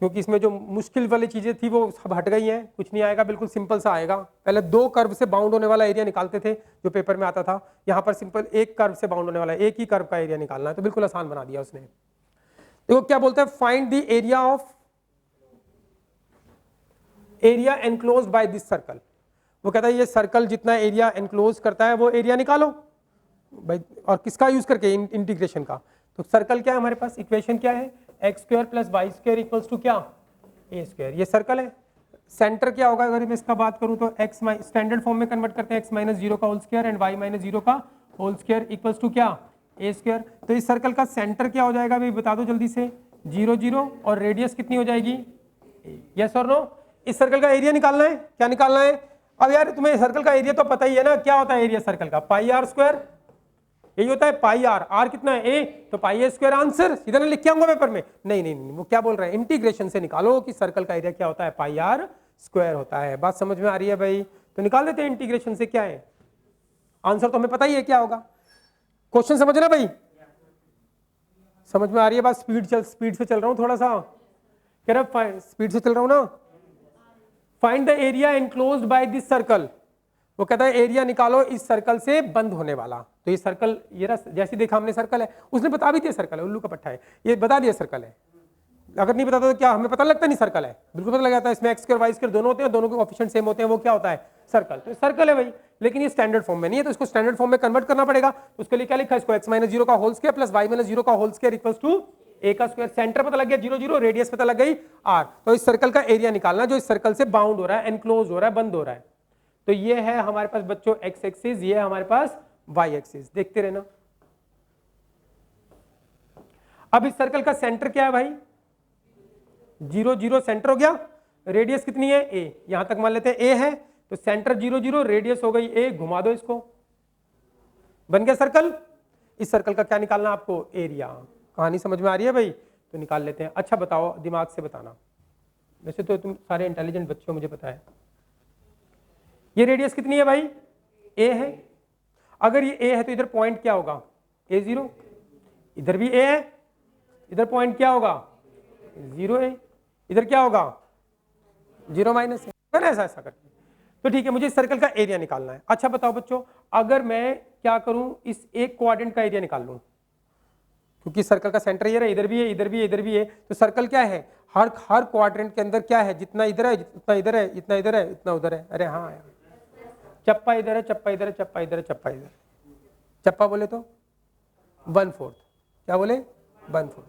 Speaker 1: क्योंकि इसमें जो मुश्किल वाली चीजें थी वो सब हट गई हैं, कुछ नहीं आएगा, बिल्कुल सिंपल सा आएगा। पहले 2 कर्व से बाउंड होने वाला एरिया निकालते थे जो पेपर में आता था, यहाँ पर सिंपल 1 कर्व से बाउंड होने वाला है, एक ही कर्व का एरिया निकालना है, तो बिल्कुल आसान बना दिया उसने। देखो क्या बोलता है, find the area of area enclosed by this circle. वो कहता है ये सर्कल जितना एरिया एनक्लोज करता है वो एरिया निकालो भाई, और किसका यूज करके, इंटीग्रेशन का। तो सर्कल क्या है हमारे पास, इक्वेशन क्या है, x square plus y square equals to क्या, ए स्क्वायर। ये सर्कल है, सेंटर क्या होगा अगर मैं इसका बात करूं तो एक्स स्टैंडर्ड फॉर्म में कन्वर्ट करते हैं, एक्स माइनस जीरो का whole square and y minus zero का होल स्क्वायर इक्वल्स टू क्या, ए स्क्वायर। तो इस सर्कल का सेंटर क्या हो जाएगा भाई बता दो जल्दी से, 0 0, और रेडियस कितनी हो जाएगी, यस और नो। इस सर्कल का एरिया निकालना है, क्या निकालना है। अब यार तुम्हें सर्कल का एरिया तो पता ही है ना, क्या होता है एरिया सर्कल का, पाई आर स्क्वायर, यही होता है पाई आर, आर कितना है ए, तो पाई ए स्क्वायर आंसर, सीधा ना लिख के आऊंगा पेपर में, नहीं नहीं नहीं, वो क्या बोल रहा है, इंटीग्रेशन से निकालो कि सर्कल का एरिया क्या होता है, पाई आर स्क्वायर होता है। बात समझ में आ रही है भाई, तो निकाल देते हैं इंटीग्रेशन से, क्या है आंसर तो हमें पता ही है क्या होगा। क्वेश्चन समझना भाई, समझ में आ रही है बात, स्पीड से चल रहा हूं थोड़ा सा, कह रहा स्पीड से चल रहा हूं ना। Find the area enclosed by this circle, वो कहता है एरिया निकालो इस सर्कल से बंद होने वाला। तो ये सर्कल, ये जैसे देखा हमने सर्कल है, उसने बता भी दिया सर्कल है, उल्लू का पट्टा है, ये बता दिया सर्कल है। अगर नहीं बताता तो क्या हमें पता लगता नहीं सर्कल है, बिल्कुल पता लग जाता है, इसमें एक्स स्क्वायर वाई स्क्वायर दोनों होते हैं, दोनों के कोएफिशिएंट सेम होते हैं, वो क्या होता है सर्कल। तो सर्कल है भाई, लेकिन ये स्टैंडर्ड फॉर्म में नहीं है, तो इसको स्टैंडर्ड फॉर्म में कन्वर्ट करना पड़ेगा। उसके लिए क्या लिखा है, इसको एक्स माइनस जीरो का whole square plus y minus zero का whole square equals to a का स्क्वायर। सेंटर पता लग गया 0 0, रेडियस पता लग गई आर। तो इस सर्कल का एरिया निकालना जो इस सर्कल से बाउंड हो रहा है, एनक्लोज हो रहा है, बंद हो रहा है। तो ये है हमारे पास बच्चों एक्स एक्सिस, ये है हमारे पास वाई एक्सिस, देखते रहना। अब इस सर्कल का सेंटर क्या है भाई, 0 0 सेंटर हो गया, रेडियस कितनी है ए, यहां तक मान लेते हैं ए है, तो सेंटर 0 0, रेडियस हो गई ए, घुमा दो इसको, बन गया सर्कल। इस सर्कल का क्या निकालना आपको, एरिया। कहानी समझ में आ रही है भाई, तो निकाल लेते हैं। अच्छा बताओ, दिमाग से बताना, वैसे तो तुम सारे इंटेलिजेंट बच्चे हो मुझे पता है। ये रेडियस कितनी है भाई, ए है। अगर ये ए है तो इधर पॉइंट क्या होगा, A0, इधर भी ए है, इधर पॉइंट क्या होगा 0 है, इधर क्या होगा 0 माइनस है, ऐसा ऐसा करके। तो ठीक है, मुझे इस सर्कल का एरिया निकालना है। अच्छा बताओ बच्चों, अगर मैं क्या करूं, इस एक क्वाड्रेंट का एरिया निकाल लूं, क्योंकि सर्कल का सेंटर ये रहा, इधर भी है, इधर भी है, इधर भी है, तो सर्कल क्या है, हर क्वाड्रेंट के अंदर क्या है, जितना इधर है उतना इधर है, इतना इधर है इतना उधर है। अरे हाँ यार, चप्पा इधर है, चप्पा इधर है, चप्पा इधर है, चप्पा इधर, चप्पा बोले तो 1/4, क्या बोले 1/4।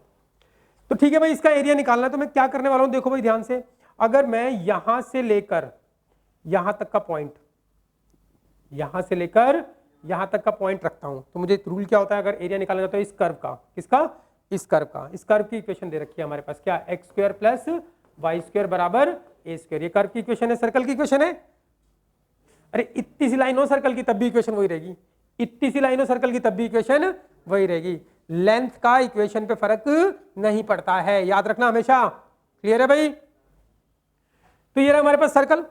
Speaker 1: तो ठीक है भाई, इसका एरिया निकालना है, तो मैं क्या करने वाला हूं, देखो भाई ध्यान से। अगर मैं यहां से लेकर यहां तक का पॉइंट, यहां से लेकर यहां तक का पॉइंट रखता हूं, तो मुझे रूल क्या होता है अगर एरिया निकालना तो इस कर्व का, किसका, इस कर्व का। इस कर्व की इक्वेशन दे रखी है हमारे पास, क्या, x square plus y square बराबर ए स्क्वायर। ये कर्व की इक्वेशन है, सर्कल की इक्वेशन है। अरे इतनी सी लाइन हो सर्कल की तब भी इक्वेशन वही रहेगी, इतनी सी लाइन हो सर्कल की तब भी इक्वेशन वही रहेगी। लेंथ का इक्वेशन पे फर्क नहीं पड़ता है, याद रखना हमेशा। क्लियर है भाई। तो ये रहा हमारे पास सर्कल।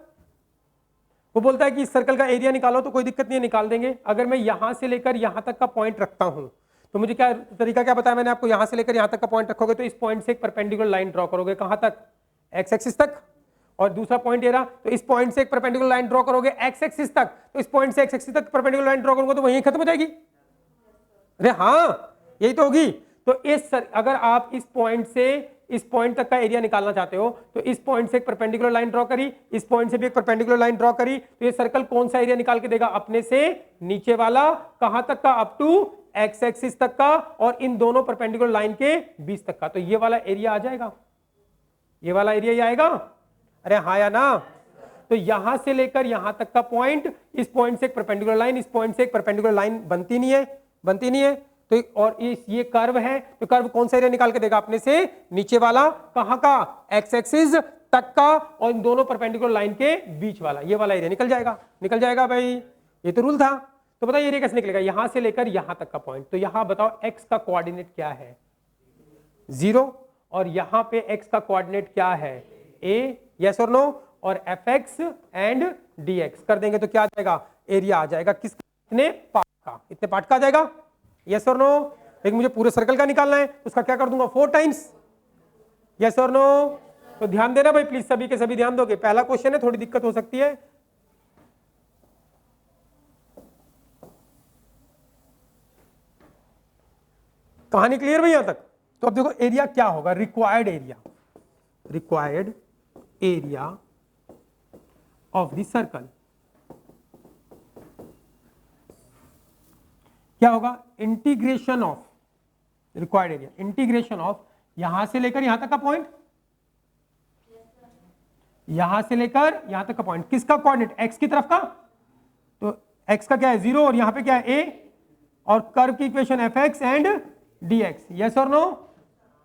Speaker 1: वो बोलता है कि इस सर्कल का एरिया निकालो, तो कोई दिक्कत नहीं है, निकाल देंगे। अगर मैं यहां से लेकर यहां तक का पॉइंट रखता हूं, तो मुझे क्या तरीका क्या बताया मैंने आपको, यहां से लेकर यहां तक का पॉइंट रखोगे तो इस पॉइंट से एक परपेंडिकुलर लाइन ड्रॉ करोगे, कहां तक, एक्स एक्सिस तक। और दूसरा पॉइंट ये रहा, तो इस पॉइंट से एक परपेंडिकुलर लाइन ड्रॉ करोगे एक्स एक्सिस तक, तो इस पॉइंट से एक्स एक्सिस तक परपेंडिकुलर लाइन ड्रॉ करोगे तो वहीं खत्म हो जाएगी। अरे हाँ, यही तो होगी। तो अगर आप इस पॉइंट से इस पॉइंट तक का एरिया निकालना चाहते हो, तो इस पॉइंट से एक परपेंडिकुलर लाइन ड्रॉ करी, इस पॉइंट से भी एक परपेंडिकुलर लाइन ड्रॉ करी, तो ये सर्कल कौन सा एरिया निकाल के देगा, अपने से नीचे वाला, कहां तक का, अप टू एक्स एक्सिस तक का, और इन दोनों परपेंडिकुलर लाइन के बीच तक का। तो ये वाला एरिया आ जाएगा, ये वाला एरिया ही आएगा। अरे हाँ या ना। तो यहां से लेकर यहां तक का पॉइंट, इस पॉइंट से एक परपेंडिकुलर लाइन, इस पॉइंट से एक परपेंडिकुलर लाइन बनती नहीं है, बनती नहीं है। तो और ये कर्व है, तो कर्व कौन सा एरिया निकाल के देगा, अपने से नीचे वाला, कहां का, एक्स एक्सिस तक का, और इन दोनों परपेंडिकुलर लाइन के बीच वाला, ये वाला एरिया निकल जाएगा, निकल जाएगा भाई। ये तो रूल था। तो बताइए एरिया कैसे निकलेगा, यहां से लेकर यहां तक का पॉइंट। तो यहां बताओ एक्स का कोऑर्डिनेट क्या है, 0, और यहां पे एक्स का कोऑर्डिनेट क्या है, a, यस और नो, और fx एंड dx कर देंगे तो क्या आ जाएगा, एरिया आ जाएगा। कितने पार्ट का, इतने पार्ट का आ जाएगा, यस और नो। लेकिन मुझे पूरे सर्कल का निकालना है, उसका क्या कर दूंगा, 4 टाइम्स, यस और नो। तो ध्यान देना भाई प्लीज, सभी के सभी ध्यान दोगे, पहला क्वेश्चन है, थोड़ी दिक्कत हो सकती है। कहानी क्लियर भाई यहां तक? तो अब देखो एरिया क्या होगा, required area of the circle क्या होगा, integration of required area, integration of यहां से लेकर यहां तक का पॉइंट, यहां से लेकर यहां तक का पॉइंट, किसका कोऑर्डिनेट, एक्स की तरफ का, तो एक्स का क्या है 0 और यहां पे क्या है a, और कर्व की equation F x and D x, yes और नो,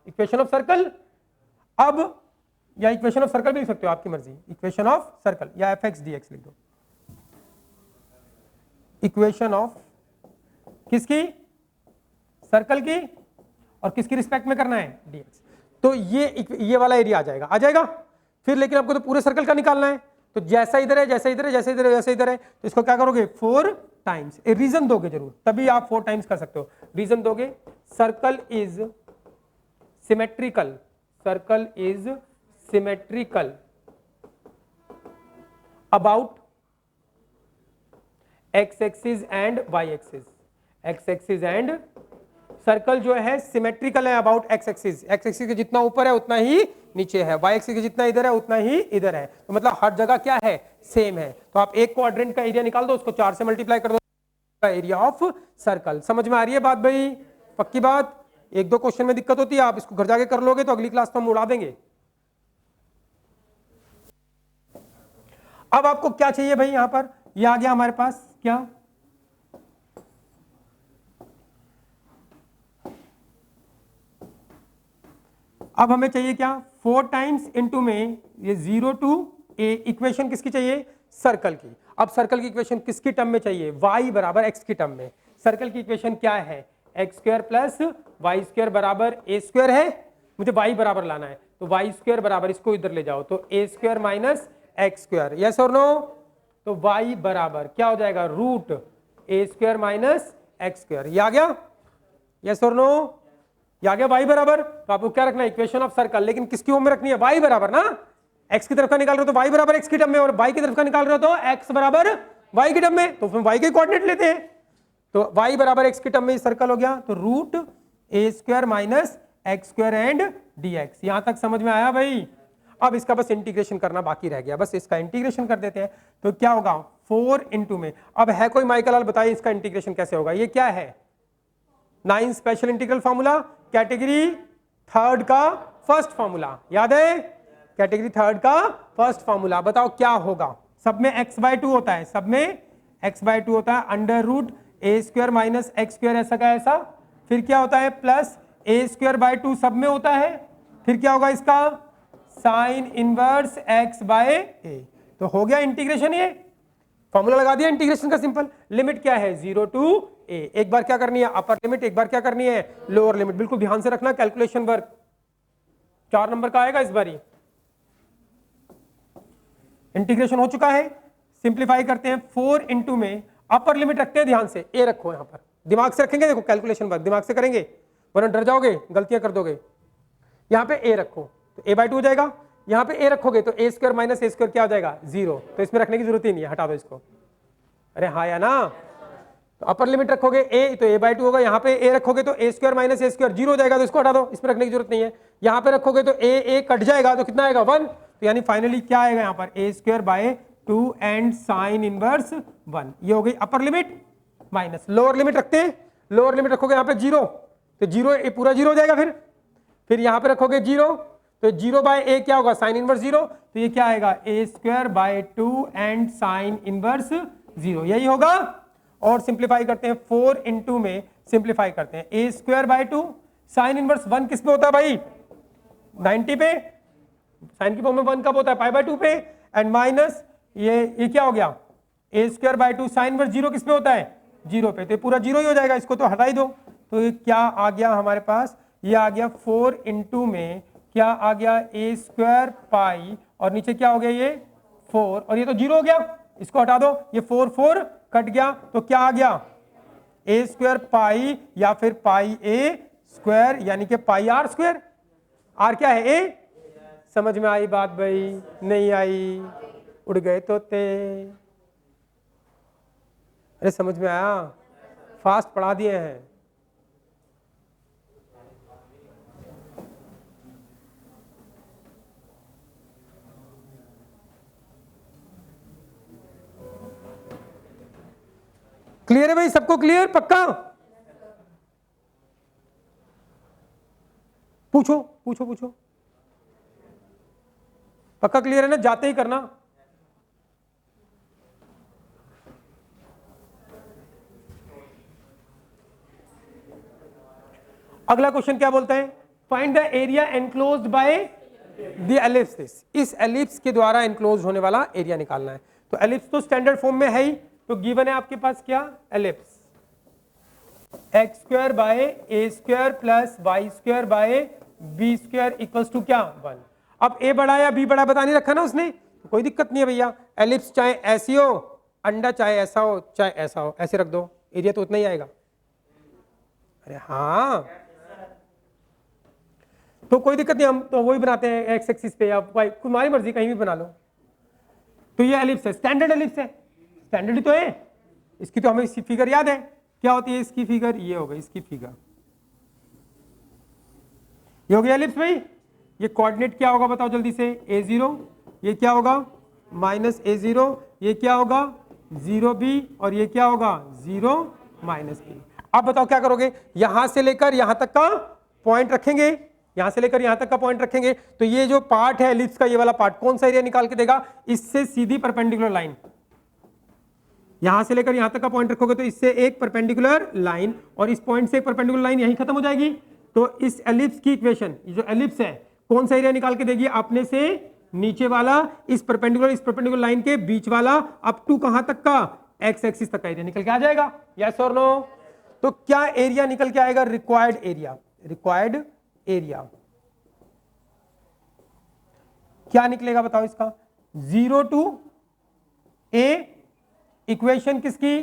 Speaker 1: इक्वेशन ऑफ सर्कल। अब या इक्वेशन ऑफ सर्कल भी लिख सकते हो, आपकी मर्जी, इक्वेशन ऑफ सर्कल या एफ एक्स डी एक्स लिख दो, इक्वेशन ऑफ किसकी, सर्कल की, और किसकी रिस्पेक्ट में करना है, dx। तो ये वाला एरिया आ जाएगा। फिर लेकिन आपको तो पूरे सर्कल का निकालना है, तो जैसा इधर है, जैसा इधर है, जैसा इधर है, जैसा इधर है, तो इसको क्या करोगे 4 टाइम्स, रीजन दोगे जरूर, तभी आप 4 टाइम्स कर सकते हो, रीजन दोगे, circle is symmetrical, circle is symmetrical about x axis and y axis, x axis and, circle जो है सिमेट्रिकल है about x axis, x axis के जितना ऊपर है उतना ही नीचे है, वाई एक्सिस के जितना इधर है उतना ही इधर है, तो मतलब हर जगह क्या है, सेम है। तो आप एक क्वाड्रेंट का एरिया निकाल दो, उसको 4 से मल्टीप्लाई कर दो, एरिया ऑफ सर्कल। समझ में आ रही है बात भाई, पक्की बात? 1-2 क्वेश्चन में दिक्कत होती है, आप इसको घर जाके कर लोगे तो अगली क्लास तो हम उड़ा देंगे। अब आपको क्या चाहिए भाई, यहां पर ये आ गया हमारे पास क्या, अब हमें चाहिए क्या, 4 टाइम्स इनटू में ये 0 to a, इक्वेशन किसकी चाहिए, सर्कल की। अब सर्कल की इक्वेशन किसकी टर्म में चाहिए, y बराबर x की टर्म में। सर्कल की इक्वेशन क्या है, x square plus y square बराबर ए स्क्वायर है, मुझे y बराबर लाना है, तो वाई स्क्वायर बराबर, इसको इधर ले जाओ, तो a square minus x square, yes और नो, तो y बराबर क्या हो जाएगा, root a square minus x square, ये आ गया, यस और नो, ये आ गया y बराबर। तो आपको क्या रखना है, इक्वेशन ऑफ सर्कल, लेकिन किसकी फॉर्म में रखनी है, y बराबर ना, x की तरफ का निकाल रहे हो तो y बराबर x की टर्म में, और y की तरफ का निकाल रहे हो तो x बराबर y की टर्म में, तो फिर y के कोऑर्डिनेट लेते हैं, तो y बराबर x की टर्म में सर्कल हो गया, तो root a square minus x square and dx। यहां तक समझ में आया भाई? अब इसका बस इंटीग्रेशन करना बाकी रह गया, बस इसका इंटीग्रेशन कर देते हैं, तो क्या होगा 4 इंटू में, अब है कोई माइकल लाल बताइए इसका इंटीग्रेशन कैसे होगा, ये क्या है, 9 special integral formula, category 3rd का फर्स्ट फार्मूला, याद है, कैटेगरी 3rd का फर्स्ट फार्मूला। बताओ क्या होगा, सब में x/2 होता है, सब में x/2 होता है, under root a square minus x square ऐसा का ऐसा, फिर क्या होता है प्लस ए स्क्वायर बाय 2 सब में होता है, फिर क्या होगा इसका साइन इनवर्स x बाय ए। तो हो गया इंटीग्रेशन, ये फॉर्मूला लगा दिया इंटीग्रेशन का सिंपल। लिमिट क्या है 0 to a, एक बार क्या करनी है अपर लिमिट, एक बार क्या करनी है लोअर लिमिट, बिल्कुल ध्यान से रखना, कैलकुलेशन वर्क 4 नंबर का आएगा इस बारी। इंटीग्रेशन हो चुका है, सिंप्लीफाई करते हैं, 4 इंटू में अपर लिमिट रखते हैं, ध्यान से a रखो, यहां पर दिमाग से रखेंगे, देखो कैलकुलेशन वर्क दिमाग से करेंगे वरना डर जाओगे, गलतियां कर दोगे। यहां पे a रखो तो a/2 हो जाएगा, यहां पे a रखोगे तो a square minus A square क्या हो जाएगा 0, तो इसमें रखने की जरूरत ही नहीं है, हटा दो इसको, अरे हाँ या ना। तो अपर लिमिट रखोगे a तो a/2 होगा, यहाँ पे a रखोगे तो a square minus A square 0 हो जाएगा, तो इसको हटा दो, इसमें रखने की जरूरत नहीं है। यहाँ पे रखोगे तो a कट जाएगा, तो कितना आएगा 1, तो यानी फाइनली क्या आएगा यहाँ पर a square by 2 and sine inverse 1, ये हो गई upper limit. Minus lower limit रखते हैं, लोअर लिमिट रखोगे यहाँ पे 0, तो 0 पूरा 0 हो जाएगा, फिर यहाँ पे रखोगे 0, तो 0 बाय ए क्या होगा साइन इनवर्स 0, तो ये क्या आएगा a square by 2 and sine inverse 0, यही होगा। और सिंप्लीफाई करते हैं, 4 इंटू में सिंप्लीफाई करते हैं, ए स्क्वायर बाय 2 साइन इनवर्स 1 किस पे होता है भाई 90 पे, साइन की फॉर्म में 1 कब होता है π/2 पे, एंड माइनस ये क्या हो गया a square by 2 sign inverse 0 किस पे होता है 0 पे, तो पूरा 0 ही हो जाएगा, इसको तो हटा ही दो। तो ये क्या आ गया हमारे पास, ये आ गया 4 इंटू में क्या आ गया ए स्क्वायर पाई, और नीचे क्या हो गया ये 4, और ये तो 0 हो गया, इसको हटा दो, ये 4 कट गया, तो क्या आ गया ए स्क्वायर पाई या फिर पाई ए स्क्वायर, यानी कि पाई आर स्क्वायर, आर क्या है ए, समझ में आई बात भाई? नहीं आई? उड़ गए तोते। अरे समझ में आया? फास्ट पढ़ा दिए हैं। क्लियर है भाई? सबको क्लियर? पक्का? पूछो पूछो पूछो। पक्का क्लियर है ना? जाते ही करना। अगला क्वेश्चन क्या बोलता है? Find the area enclosed by the ellipse. इस एलिप्स के द्वारा एनक्लोज होने वाला एरिया निकालना है। तो एलिप्स तो स्टैंडर्ड फॉर्म में है ही, तो गिवन है आपके पास क्या? Ellipse x square by a square plus y square by b square equals to क्या? 1। अब ए बड़ा या बी बड़ा बता नहीं रखा ना उसने, तो कोई दिक्कत नहीं है भैया। एलिप्स चाहे ऐसी हो, अंडा चाहे ऐसा हो चाहे ऐसा हो, ऐसे रख दो, एरिया तो उतना ही आएगा। अरे हाँ, तो कोई दिक्कत नहीं, हम तो वही बनाते हैं एक्स एक्सिस पे, या वाई, तुम्हारी मर्जी कहीं भी बना लो। तो ये एलिप्स है, स्टैंडर्ड एलिप्स है, स्टैंडर्ड ही तो है। इसकी तो हमें फिगर याद है, क्या होती है इसकी फिगर? ये होगा इसकी फिगर, ये हो गया एलिप्स भाई। ये कोऑर्डिनेट क्या होगा बताओ जल्दी से? a0, ये क्या होगा? माइनस a0, ये क्या होगा? 0b, और ये क्या होगा? 0 माइनस b। अब बताओ क्या करोगे? यहां से लेकर यहां तक का पॉइंट रखेंगे, यहां से लेकर यहां तक का पॉइंट रखेंगे, तो ये जो पार्ट है एलिप्स का, ये वाला पार्ट कौन सा एरिया निकाल के देगा? इससे सीधी परपेंडिकुलर लाइन, यहां से लेकर यहां तक का पॉइंट रखोगे तो इससे एक परपेंडिकुलर लाइन, और इस पॉइंट से एक परपेंडिकुलर लाइन यहीं खत्म हो जाएगी। तो इस एलिप्स की इक्वेशन, जो एलिप्स है, कौन सा एरिया निकाल के देगी? अपने से नीचे वाला, इस परपेंडिकुलर लाइन के बीच वाला, अप टू कहां तक का? एक्स एक्सिस तक का एरिया निकल के आ जाएगा। यस और नो? तो क्या एरिया निकल के आएगा? Required area. रिक्वायर्ड एरिया क्या निकलेगा बताओ इसका? 0 टू a। इक्वेशन किसकी?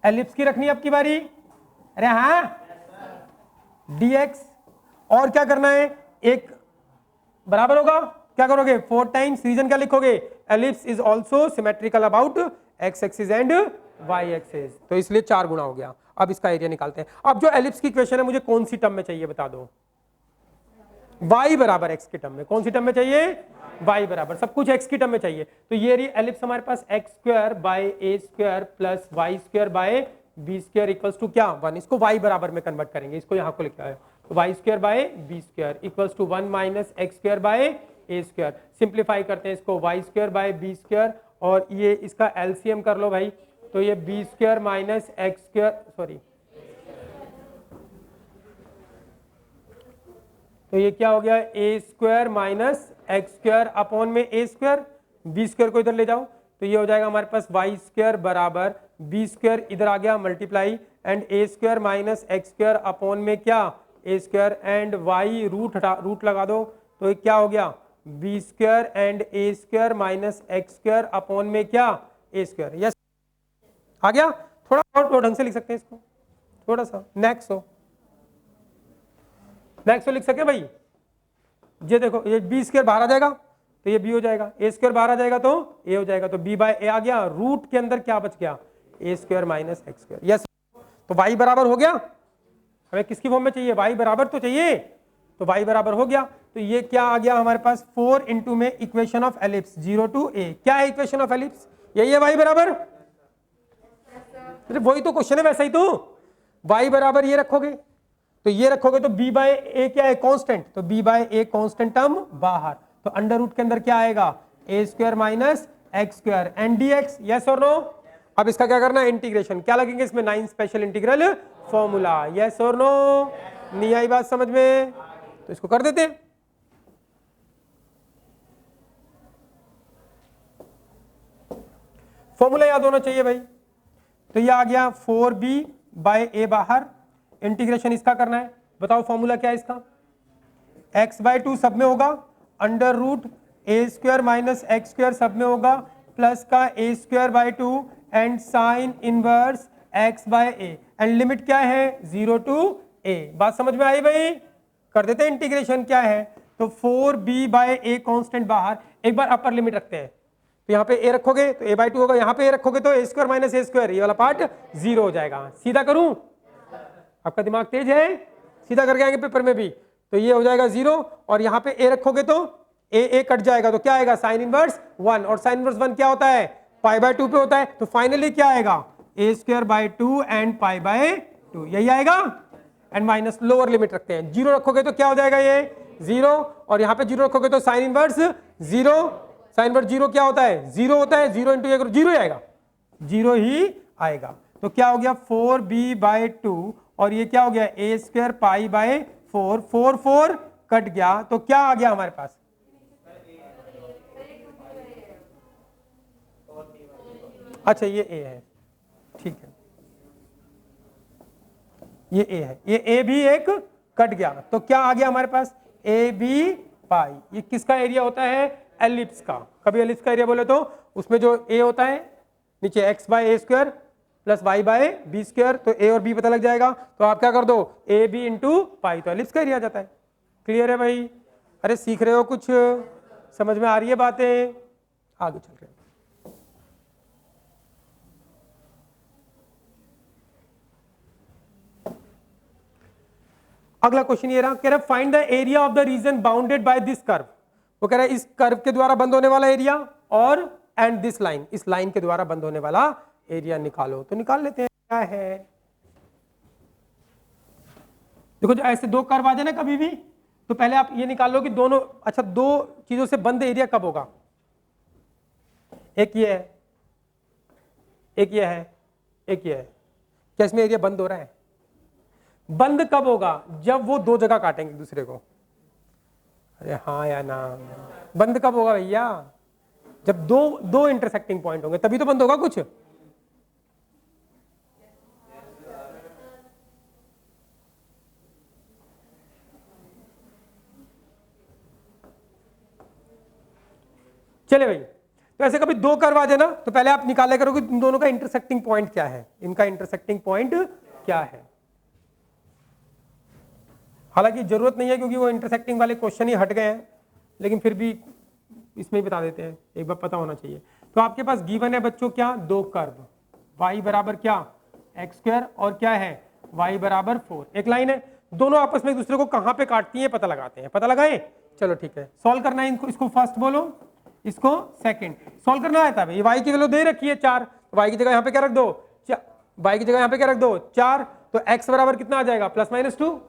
Speaker 1: एलिप्स की रखनी है आपकी बारी। अरे हाँ, dx, और क्या करना है? एक बराबर होगा, क्या करोगे? 4 टाइम्स, रीजन क्या लिखोगे? Ellipse is also symmetrical about x axis and y axis, तो इसलिए 4 गुना हो गया। अब इसका एरिया निकालते हैं। अब जो एलिप्स की इक्वेशन है, मुझे कौन सी टर्म में चाहिए बता दो? y बराबर x की टर्म में। कौन सी टर्म में चाहिए? y बराबर, सब कुछ x की टर्म में चाहिए। तो ये रही एलिप्स हमारे पास, x square by a square plus y square by b square equals to क्या? 1। इसको y बराबर में कन्वर्ट करेंगे, इसको यहाँ को लिखा है, तो y square by b square equals to 1 minus x square by a square. Simplify करते हैं इसको, y square by b square, और ये इसका एलसीएम कर लो भाई, तो ये b square minus x square, sorry, तो ये क्या हो गया? A square minus x square upon में ए स्क्वायर, बी स्क्वायर को इधर ले जाओ, तो ये हो जाएगा हमारे पास वाई स्क्वायर बराबर बी स्क्वायर, इधर आ गया multiply, and a square minus x square upon में क्या? A square, and y root लगा दो, तो ये क्या हो गया? B square and a square minus x square upon में क्या? A square. यस, आ गया? थोड़ा और ढंग से लिख सकते हैं इसको, थोड़ा सा नेक्स्ट हो, नेक्स्ट लिख सके भाई। ये देखो, ये बी स्क्वायर बाहर आ जाएगा तो ये बी हो जाएगा, ए स्क्वायर बाहर आ जाएगा तो ए हो जाएगा, तो बी बाय ए आ गया। रूट के अंदर क्या बच गया? A square minus x square. Yes, तो वाई बराबर हो गया। हमें किसकी फॉर्म में चाहिए? वाई बराबर तो चाहिए, तो वाई बराबर हो गया। तो ये क्या आ गया हमारे पास? 4 इंटू में equation of ellipse 0 to a। क्या है इक्वेशन ऑफ एलिप्स? यही है वाई बराबर। वही तो क्वेश्चन है, वैसा ही तो। वाई बराबर ये रखोगे, तो ये रखोगे तो b बाय ए क्या है? कांस्टेंट, तो b by a constant term बाहर, तो अंडर रूट के अंदर क्या आएगा? A square minus x square and dx। Yes और नो? अब इसका क्या करना है? इंटीग्रेशन। क्या लगेंगे इसमें? 9 स्पेशल इंटीग्रल फॉर्मूला। यस और नो? नहीं आई बात समझ में? तो इसको कर देते हैं। फॉर्मूला याद होना चाहिए भाई। तो ये आ गया 4b बाय ए बाहर, इंटीग्रेशन इसका करना है। बताओ फॉर्मूला क्या है इसका? x बाय 2 सब में होगा, under root a square minus x square सब में होगा, प्लस का a square by 2 and sine inverse x by a, and limit क्या है? 0 टू a। बात समझ में आई भाई? कर देते हैं इंटीग्रेशन। क्या है? तो 4b बाय ए कांस्टेंट बाहर, एक बार अपर लिमिट रखते हैं, तो यहाँ पे a रखोगे तो a/2 होगा, यहाँ पे a रखोगे तो a square minus a square, ये वाला पार्ट 0 हो जाएगा। सीधा करूं, आपका दिमाग तेज है, सीधा करके आएंगे पेपर में भी, तो ये हो जाएगा 0, और यहाँ पे a रखोगे तो a कट जाएगा, तो क्या आएगा साइन इनवर्स 1, और साइन इनवर्स 1 क्या होता है, π/2 पे होता है, तो फाइनली क्या आएगा a स्क्वायर बाय 2 एंड π/2, यही आएगा। एंड माइनस लोअर लिमिट रखते हैं, 0 रखोगे तो क्या हो जाएगा ये 0, और यहाँ पे 0 रखोगे तो साइन इनवर्स 0, साइन इनवर्स 0 क्या होता है 0 होता है, 0 इंटू 0 ही आएगा, 0 ही आएगा। तो क्या हो गया 4b/2, और ये क्या हो गया a स्क्वायर π/4, 4 4 कट गया, तो क्या आ गया हमारे पास, अच्छा ये a है, ठीक है, ये a है, ये a भी एक कट गया, तो क्या आ गया हमारे पास ab पाई। ये किसका एरिया होता है, एलिप्स का। कभी एलिप्स का एरिया बोले तो उसमें जो a होता है नीचे x by a square plus y by b square, तो a और b पता लग जाएगा, तो आप क्या कर दो ab इंटू पाई, तो एलिप्स का एरिया आ जाता है। क्लियर है भाई, अरे सीख रहे हो, कुछ समझ में आ रही है बातें, आगे चल रहे हैं। अगला क्वेश्चन ये रहा, कह रहा find the area of the reason bounded by this curve. वो कह रहा है इस कर्व के द्वारा बंद होने वाला एरिया और एंड दिस लाइन, इस लाइन के द्वारा बंद होने वाला एरिया निकालो। तो निकाल लेते हैं, क्या है, देखो जो ऐसे दो कर्व आ जाए ना कभी भी, तो पहले आप ये निकाल लो कि दोनों, अच्छा दो चीजों से बंद एरिया कब होगा, एक ये है, एक ये है, एक ये है, क्या इसमें एरिया बंद हो रहा है, बंद कब होगा, जब वो दो जगह काटेंगे दूसरे को। अरे हाँ या ना, बंद कब होगा भैया, जब दो इंटरसेक्टिंग पॉइंट होंगे तभी तो बंद होगा कुछ। चले भाई, तो ऐसे कभी दो कर्व आ जाए ना, तो पहले आप निकाले करोगे इन दोनों का इंटरसेक्टिंग पॉइंट क्या है, इनका इंटरसेक्टिंग पॉइंट क्या है। हालांकि जरूरत नहीं है क्योंकि वो इंटरसेक्टिंग वाले क्वेश्चन ही हट गए हैं, लेकिन फिर भी इसमें ही बता देते हैं, एक बार पता होना चाहिए। तो आपके पास गिवन है बच्चों क्या, दो कर्व, y बराबर क्या एक्स स्क्वायर और क्या है y बराबर 4, एक लाइन है, दोनों आपस में एक दूसरे को कहां पे काटती है पता लगाते हैं, पता लगाए, चलो ठीक है। सॉल्व करना है इनको, इसको फर्स्ट बोलो, इसको सेकंड। सॉल्व करना आता है, y की वैल्यू दे रखी है 4, y की जगह यहाँ पे क्या रख दो, y की जगह यहाँ पे क्या रख दो 4, तो x बराबर कितना आ जाएगा +-2,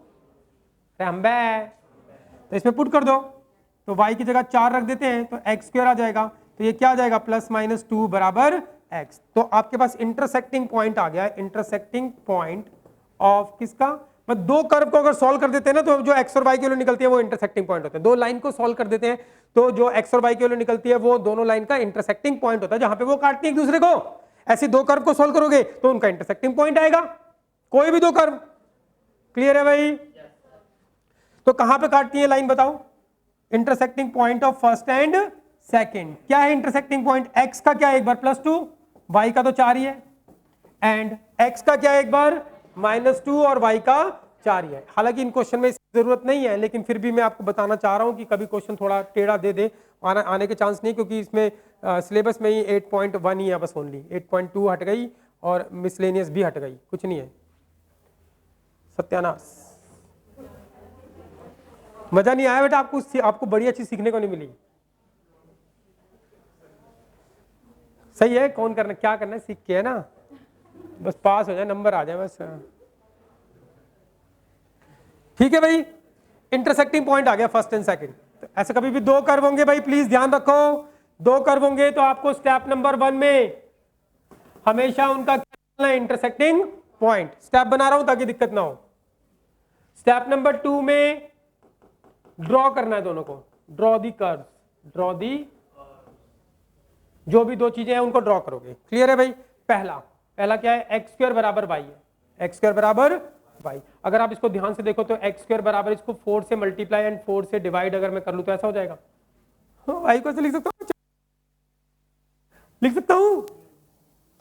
Speaker 1: तो इसमें पुट कर दो, तो y की जगह 4 रख देते हैं तो x स्क्वायर आ जाएगा, तो ये क्या आ जाएगा +-2 बराबर x। तो आपके पास इंटरसेक्टिंग पॉइंट आ गया, इंटरसेक्टिंग पॉइंट ऑफ किसका, मतलब दो कर्व को अगर सॉल्व कर देते हैं ना, तो जो x और y की वैल्यू निकलती है वो इंटरसेक्टिंग पॉइंट होता है। दो लाइन को सॉल्व कर देते हैं तो जो x और y की वैल्यू निकलती है वो दोनों लाइन का इंटरसेक्टिंग पॉइंट होता है, जहां पे वो काटती है एक दूसरे को। ऐसे दो कर्व को सॉल्व करोगे तो उनका इंटरसेक्टिंग पॉइंट आएगा, कोई भी दो कर्व। क्लियर है भाई, तो कहां पे काटती है लाइन बताओ, intersecting point of first and second. क्या है इंटरसेक्टिंग पॉइंट, x का क्या है एक बार +2, y का तो 4 ही है, एंड x का क्या है एक बार -2 और y का 4 ही है। हालांकि इन क्वेश्चन में इसकी जरूरत नहीं है, लेकिन फिर भी मैं आपको बताना चाह रहा हूं कि कभी क्वेश्चन थोड़ा टेढ़ा दे दे, आने के चांस नहीं, क्योंकि इसमें सिलेबस में ही 8.1 ही है बस, ओनली 8.2 हट गई और मिसलेनियस भी हट गई, कुछ नहीं है, सत्यानाश। मजा नहीं आया बेटा आपको, आपको बड़ी अच्छी सीखने को नहीं मिली। सही है, कौन करना क्या करना है सीख के, है ना, बस पास हो जाए, नंबर आ जाए बस। ठीक है भाई, इंटरसेक्टिंग पॉइंट आ गया फर्स्ट एंड सेकंड। तो ऐसे कभी भी दो कर्व होंगे भाई, प्लीज ध्यान रखो, दो कर्व होंगे तो आपको स्टेप नंबर 1 में हमेशा उनका क्या है, इंटरसेक्टिंग पॉइंट। स्टेप बना रहा हूं ताकि दिक्कत ना हो। स्टेप नंबर 2 में ड्रॉ करना है दोनों को, draw the curve, draw the, जो भी दो चीजें हैं उनको ड्रॉ करोगे। क्लियर है भाई, पहला क्या है, एक्स स्क्वायर बराबर वाई है, एक्स स्क्वायर बराबर वाई। अगर आप इसको ध्यान से देखो तो एक्स स्क्वायर बराबर इसको 4 से मल्टीप्लाई एंड 4 से डिवाइड अगर मैं कर लूं तो ऐसा हो जाएगा, वाई को ऐसे लिख सकता हूं, लिख सकता हूं,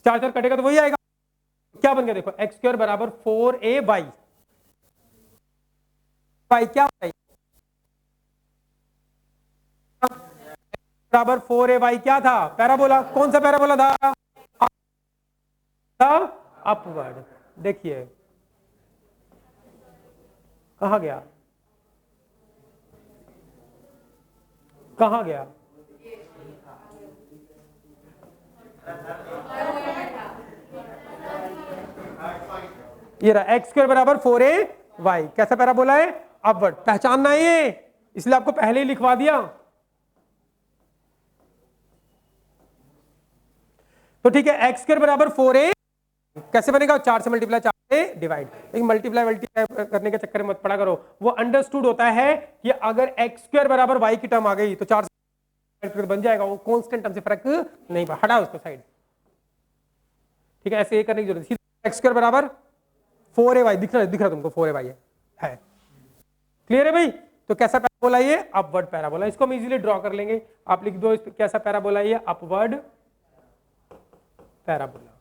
Speaker 1: 4 कटेगा तो वही आएगा। क्या बन गया देखो, एक्स स्क्वायर बराबर 4a वाई, वाई क्या है, बराबर 4ay क्या था? पैराबोला। कौन सा पैराबोला था? अपवर्ड। देखिए कहा गया, कहाँ गया? ये रहा एक्स स्क्वायर बराबर 4ay। कैसा पैराबोला है? अपवर्ड। पहचानना है ये, इसलिए आपको पहले ही लिखवा दिया। तो ठीक है, एक्स स्क्वायर बराबर 4a कैसे बनेगा? 4 से मल्टीप्लाई, 4 से डिवाइड। लेकिन मल्टीप्लाई करने के चक्कर में मत पड़ा करो, वो अंडरस्टूड होता है कि अगर एक्स स्क्वायर बराबर वाई की टर्म आ गई तो 4 से बन जाएगा, वो कांस्टेंट टर्म से फर्क नहीं पड़ा, हटा उसको साइड। ठीक है, ऐसे ये करने की जरूरत है। एक्स स्क्वायर बराबर 4ay दिख रहा तुमको? 4ay है। क्लियर है भाई? तो कैसा पैराबोला ये? Upward parabola. इसको हम इजीली ड्रॉ कर लेंगे। आप लिख दो कैसा पैराबोला ये? Upward parabola.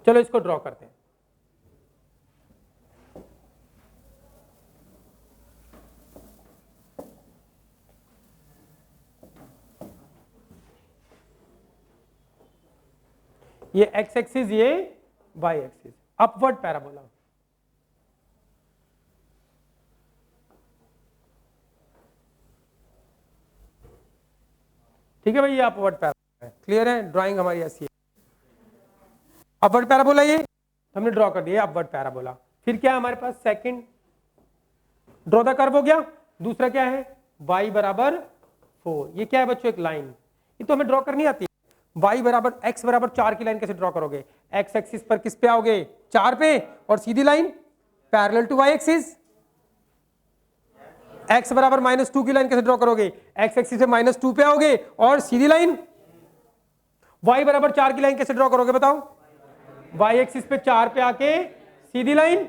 Speaker 1: चलो इसको ड्रॉ करते हैं। ये एक्स एक्सिस, ये वाई एक्सिस, अपवर्ड पैराबोला। ठीक है भाई, ये अपवर्ड पैराबोला है। क्लियर है? ड्राइंग हमारी ऐसी है। अपवर्ड पैराबोला ये हमने ड्रॉ कर दिया, अपवर्ड पैराबोला। फिर क्या है हमारे पास? सेकंड ड्रॉ द कर्व हो गया। दूसरा क्या है? y बराबर 4। ये क्या है बच्चों? एक लाइन। ये तो हमें ड्रॉ करनी आती है। y बराबर x बराबर 4 की लाइन कैसे ड्रॉ करोगे? x एक्सिस पर किस पे आओगे? 4 पे, और सीधी line parallel to y axis. x बराबर -2 की लाइन कैसे ड्रॉ करोगे? x एक्सिस से -2 पे आओगे और सीधी लाइन। y बराबर 4 की लाइन कैसे ड्रॉ करोगे बताओ? y एक्सिस पे 4 पे आके सीधी लाइन।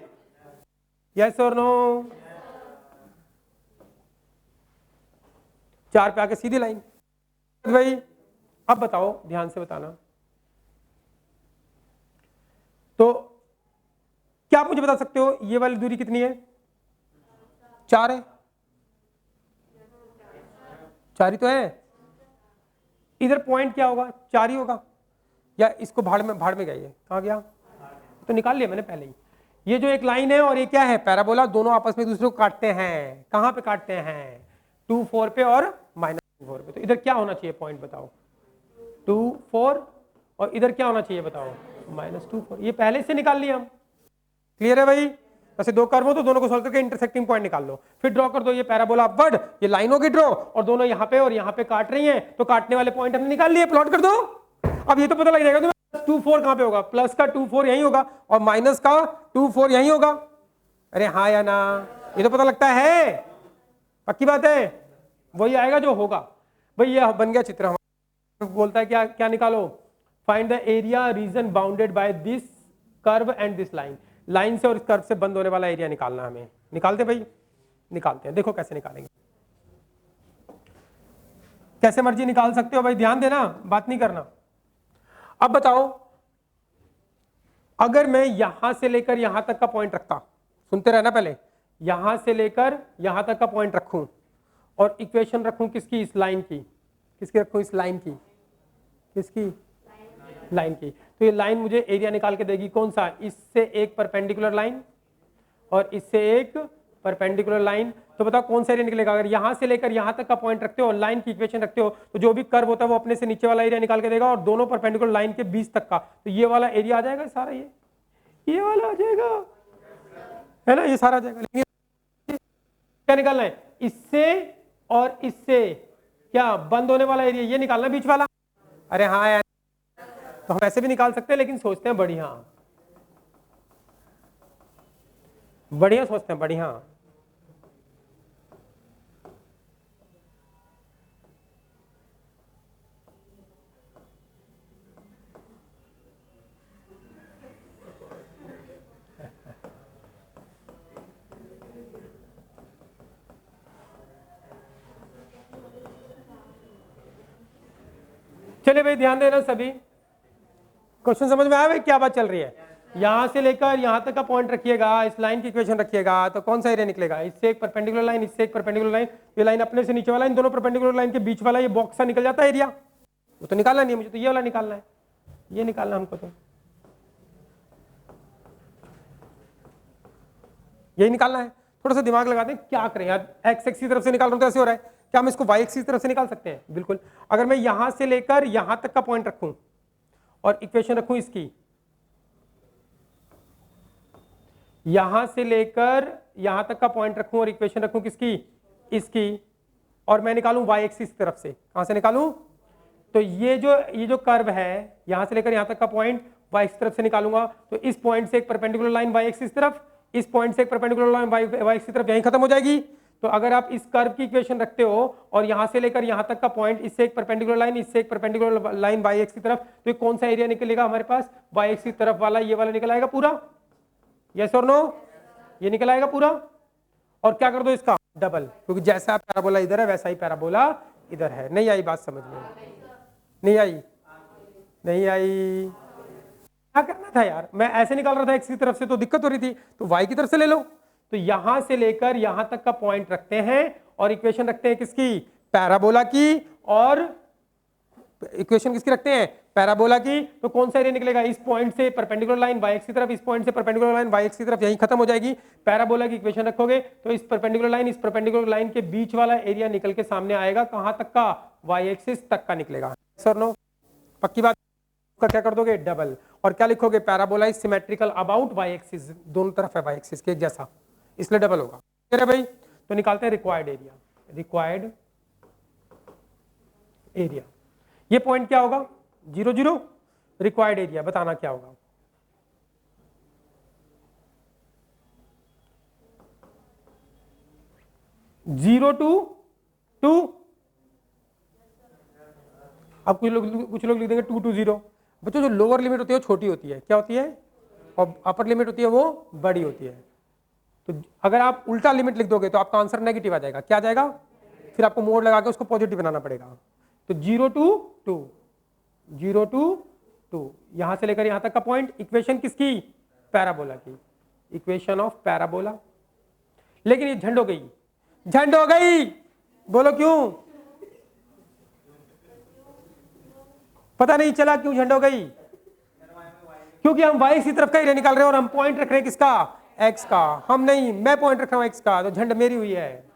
Speaker 1: यस और नो? 4 पे आके सीधी लाइन। भाई अब बताओ, ध्यान से बताना। तो क्या आप मुझे बता सकते हो ये वाली दूरी कितनी है? 4 है। 4 ही तो है। इधर पॉइंट क्या होगा? 4 ही होगा, या इसको भाड़ में गया? ये कहाँ गया? तो निकाल लिया मैंने पहले ही। ये जो एक लाइन है और ये क्या है? पैराबोला। दोनों आपस में एक दूसरे को काटते हैं। कहाँ पे काटते हैं? 2, 4 पे और -4 पे। तो इधर क्या होना चाहिए पॉइंट बताओ? 2, 4, और इधर क्या होना चाहिए बताओ? -2, 4। ये पहले से निकाल लिया हम। क्लियर है भाई? वैसे दो कर्व हो तो दोनों को सॉल्व करके इंटरसेक्टिंग पॉइंट निकाल लो, फिर ड्रॉ कर दो। ये पैराबोला अपवर्ड, ये लाइन होगी ड्रॉ, और दोनों यहाँ पे और यहाँ पे काट रही हैं, तो काटने वाले पॉइंट हमने निकाल लिए। प्लॉट कर दो। अब ये तो पता लग जाएगा तुम्हें 2, 4 कहाँ पे होगा? प्लस का 2, 4 यहीं होगा, और माइनस का 2, 4 यहीं होगा। अरे हाँ या ना? ये तो पता लगता है, पक्की बात है। वही आएगा जो होगा। भाई ये बन गया चित्र हमारा। बोलता है क्या क्या निकालो? Find the area reason bounded by this curve and this line. Line से और इस कर्व से बंद होने वाला एरिया निकालना हमें। निकालते भाई? निकालते हैं। देखो कैसे निकालेंगे। कैसे मर्जी निकाल सकते हो भाई, ध्यान देना, बात नहीं करना। अब बताओ, अगर मैं यहां से लेकर यहां तक का पॉइंट रखता, सुनते रहना पहले, यहां से लेकर यहां तक का पॉइंट रखूं और इक्वेशन रखूं किसकी? इस लाइन की। किसकी रखूं? इस लाइन की। किसकी? लाइन की। तो ये लाइन मुझे एरिया निकाल के देगी। कौन सा? इससे एक परपेंडिकुलर लाइन और इससे एक परपेंडिकुलर लाइन। तो बताओ कौन सा एरिया निकलेगा? अगर यहां से लेकर यहां तक का पॉइंट रखते हो और लाइन की इक्वेशन रखते हो, तो जो भी कर्व होता है वो अपने से नीचे वाला एरिया निकाल के देगा, और दोनों परपेंडिकुलर लाइन के बीच तक का। तो ये वाला एरिया आ जाएगा सारा, ये वाला आ जाएगा, है ना? ये सारा आ जाएगा। लेकिन क्या निकालना है? इससे और इससे क्या बंद होने वाला एरिया, ये निकालना बीच वाला। अरे हाँ यार, तो हम ऐसे भी निकाल सकते हैं, लेकिन सोचते हैं बढ़िया बढ़िया सोचते हैं बढ़िया। चलिए भाई ध्यान देना सभी। क्वेश्चन समझ में आया भाई क्या बात चल रही है? यहां से लेकर यहां तक का पॉइंट रखिएगा, इस लाइन की इक्वेशन रखिएगा, तो कौन सा एरिया निकलेगा? इससे एक परपेंडिकुलर लाइन, इससे एक परपेंडिकुलर लाइन, ये लाइन अपने से नीचे वाला, इन दोनों परपेंडिकुलर लाइन के बीच वाला ये बॉक्स सा निकल जाता है एरिया। वो तो निकालना नहीं है मुझे, तो ये वाला निकालना है, ये निकालना हमको, तो यही निकालना है। थोड़ा सा दिमाग लगाते हैं, क्या करें यार, एक्स एक्स की तरफ से निकाल रहा हूं तो ऐसे हो रहा है, क्या हम इसको वाई एक्स की तरफ से निकाल सकते हैं? बिल्कुल। अगर मैं यहां से लेकर यहां तक का पॉइंट रखूं और इक्वेशन रखूं इसकी, यहां से लेकर यहां तक का पॉइंट रखूं और इक्वेशन रखूं किसकी? इसकी, और मैं निकालूं वाई एक्सिस तरफ से, कहां से निकालूं? तो ये जो कर्व है, यहां से लेकर यहां तक का पॉइंट वाई एक्सिस तरफ से निकालूंगा, तो इस पॉइंट से एक परपेंडिकुलर लाइन वाई एक्सिस तरफ, इस पॉइंट से एक परपेंडिकुलर लाइन वाई एक्सिस तरफ, यहीं खत्म हो जाएगी। तो अगर आप इस कर्व की इक्वेशन रखते हो और यहां से लेकर यहां तक का पॉइंट, इससे एक परपेंडिकुलर लाइन, इससे एक परपेंडिकुलर लाइन वाई एक्सिस तरफ, तो ये कौन सा एरिया निकलेगा हमारे पास? वाई एक्सिस तरफ वाला, ये वाला निकल आएगा पूरा। यस और नो? ये निकल आएगा पूरा। और क्या कर दो इसका डबल, क्योंकि जैसा पैराबोला इधर है वैसा ही पैराबोला इधर है। नहीं आई बात समझ में? नहीं आई? नहीं आई? क्या करना था यार, मैं ऐसे निकाल रहा था एक्स की तरफ से तो दिक्कत हो रही थी, तो वाई की तरफ से ले लो। तो यहां से लेकर यहां तक का पॉइंट रखते हैं और इक्वेशन रखते हैं किसकी? पैराबोला की। और इक्वेशन किसकी रखते हैं? पैराबोला की। तो कौन सा एरिया निकलेगा? इस पॉइंट से परपेंडिकुलर लाइन वाई एक्स की तरफ, इस पॉइंट से परपेंडिकुलर लाइन वाई एक्स की तरफ, यहीं खत्म हो जाएगी। पैराबोला की इक्वेशन रखोगे तो इस परपेंडिकुलर लाइन, इस परपेंडिकुलर लाइन के बीच वाला एरिया निकल के सामने आएगा, कहां तक का? वाई एक्सिस तक का निकलेगा। Sir no? पक्की बात? का क्या कर दोगे? डबल। और क्या लिखोगे? Parabola is symmetrical about y axis, दोनों तरफ है वाई एक्सिस के एक जैसा, इसलिए डबल होगा। ठीक है भाई? तो निकालते हैं रिक्वायर्ड एरिया। रिक्वायर्ड एरिया, ये पॉइंट क्या होगा? 0 0। रिक्वायर्ड एरिया बताना क्या होगा? जीरो टू टू, अब कुछ लोग लिख देंगे 2 to 0। बच्चों जो लोअर लिमिट होती है वो छोटी होती है, क्या होती है? और अपर लिमिट होती है वो बड़ी होती है। तो अगर आप उल्टा लिमिट लिख दोगे तो आपका आंसर नेगेटिव आ जाएगा। क्या आ जाएगा? फिर आपको मोड लगा के उसको पॉजिटिव बनाना पड़ेगा। तो 0 to 2, 0 to 2, यहां से लेकर यहां तक का पॉइंट। इक्वेशन किसकी? पैराबोला की, इक्वेशन ऑफ पैराबोला। लेकिन ये झंड हो गई, झंड हो गई, बोलो क्यों? पता नहीं चला क्यों झंड हो गई? क्योंकि हम वाई की तरफ का एरिया निकाल रहे हैं और हम पॉइंट रख रहे हैं किसका? एक्स का। हम नहीं, मैं पॉइंट रख रहा हूं एक्स का, तो झंड मेरी हुई है।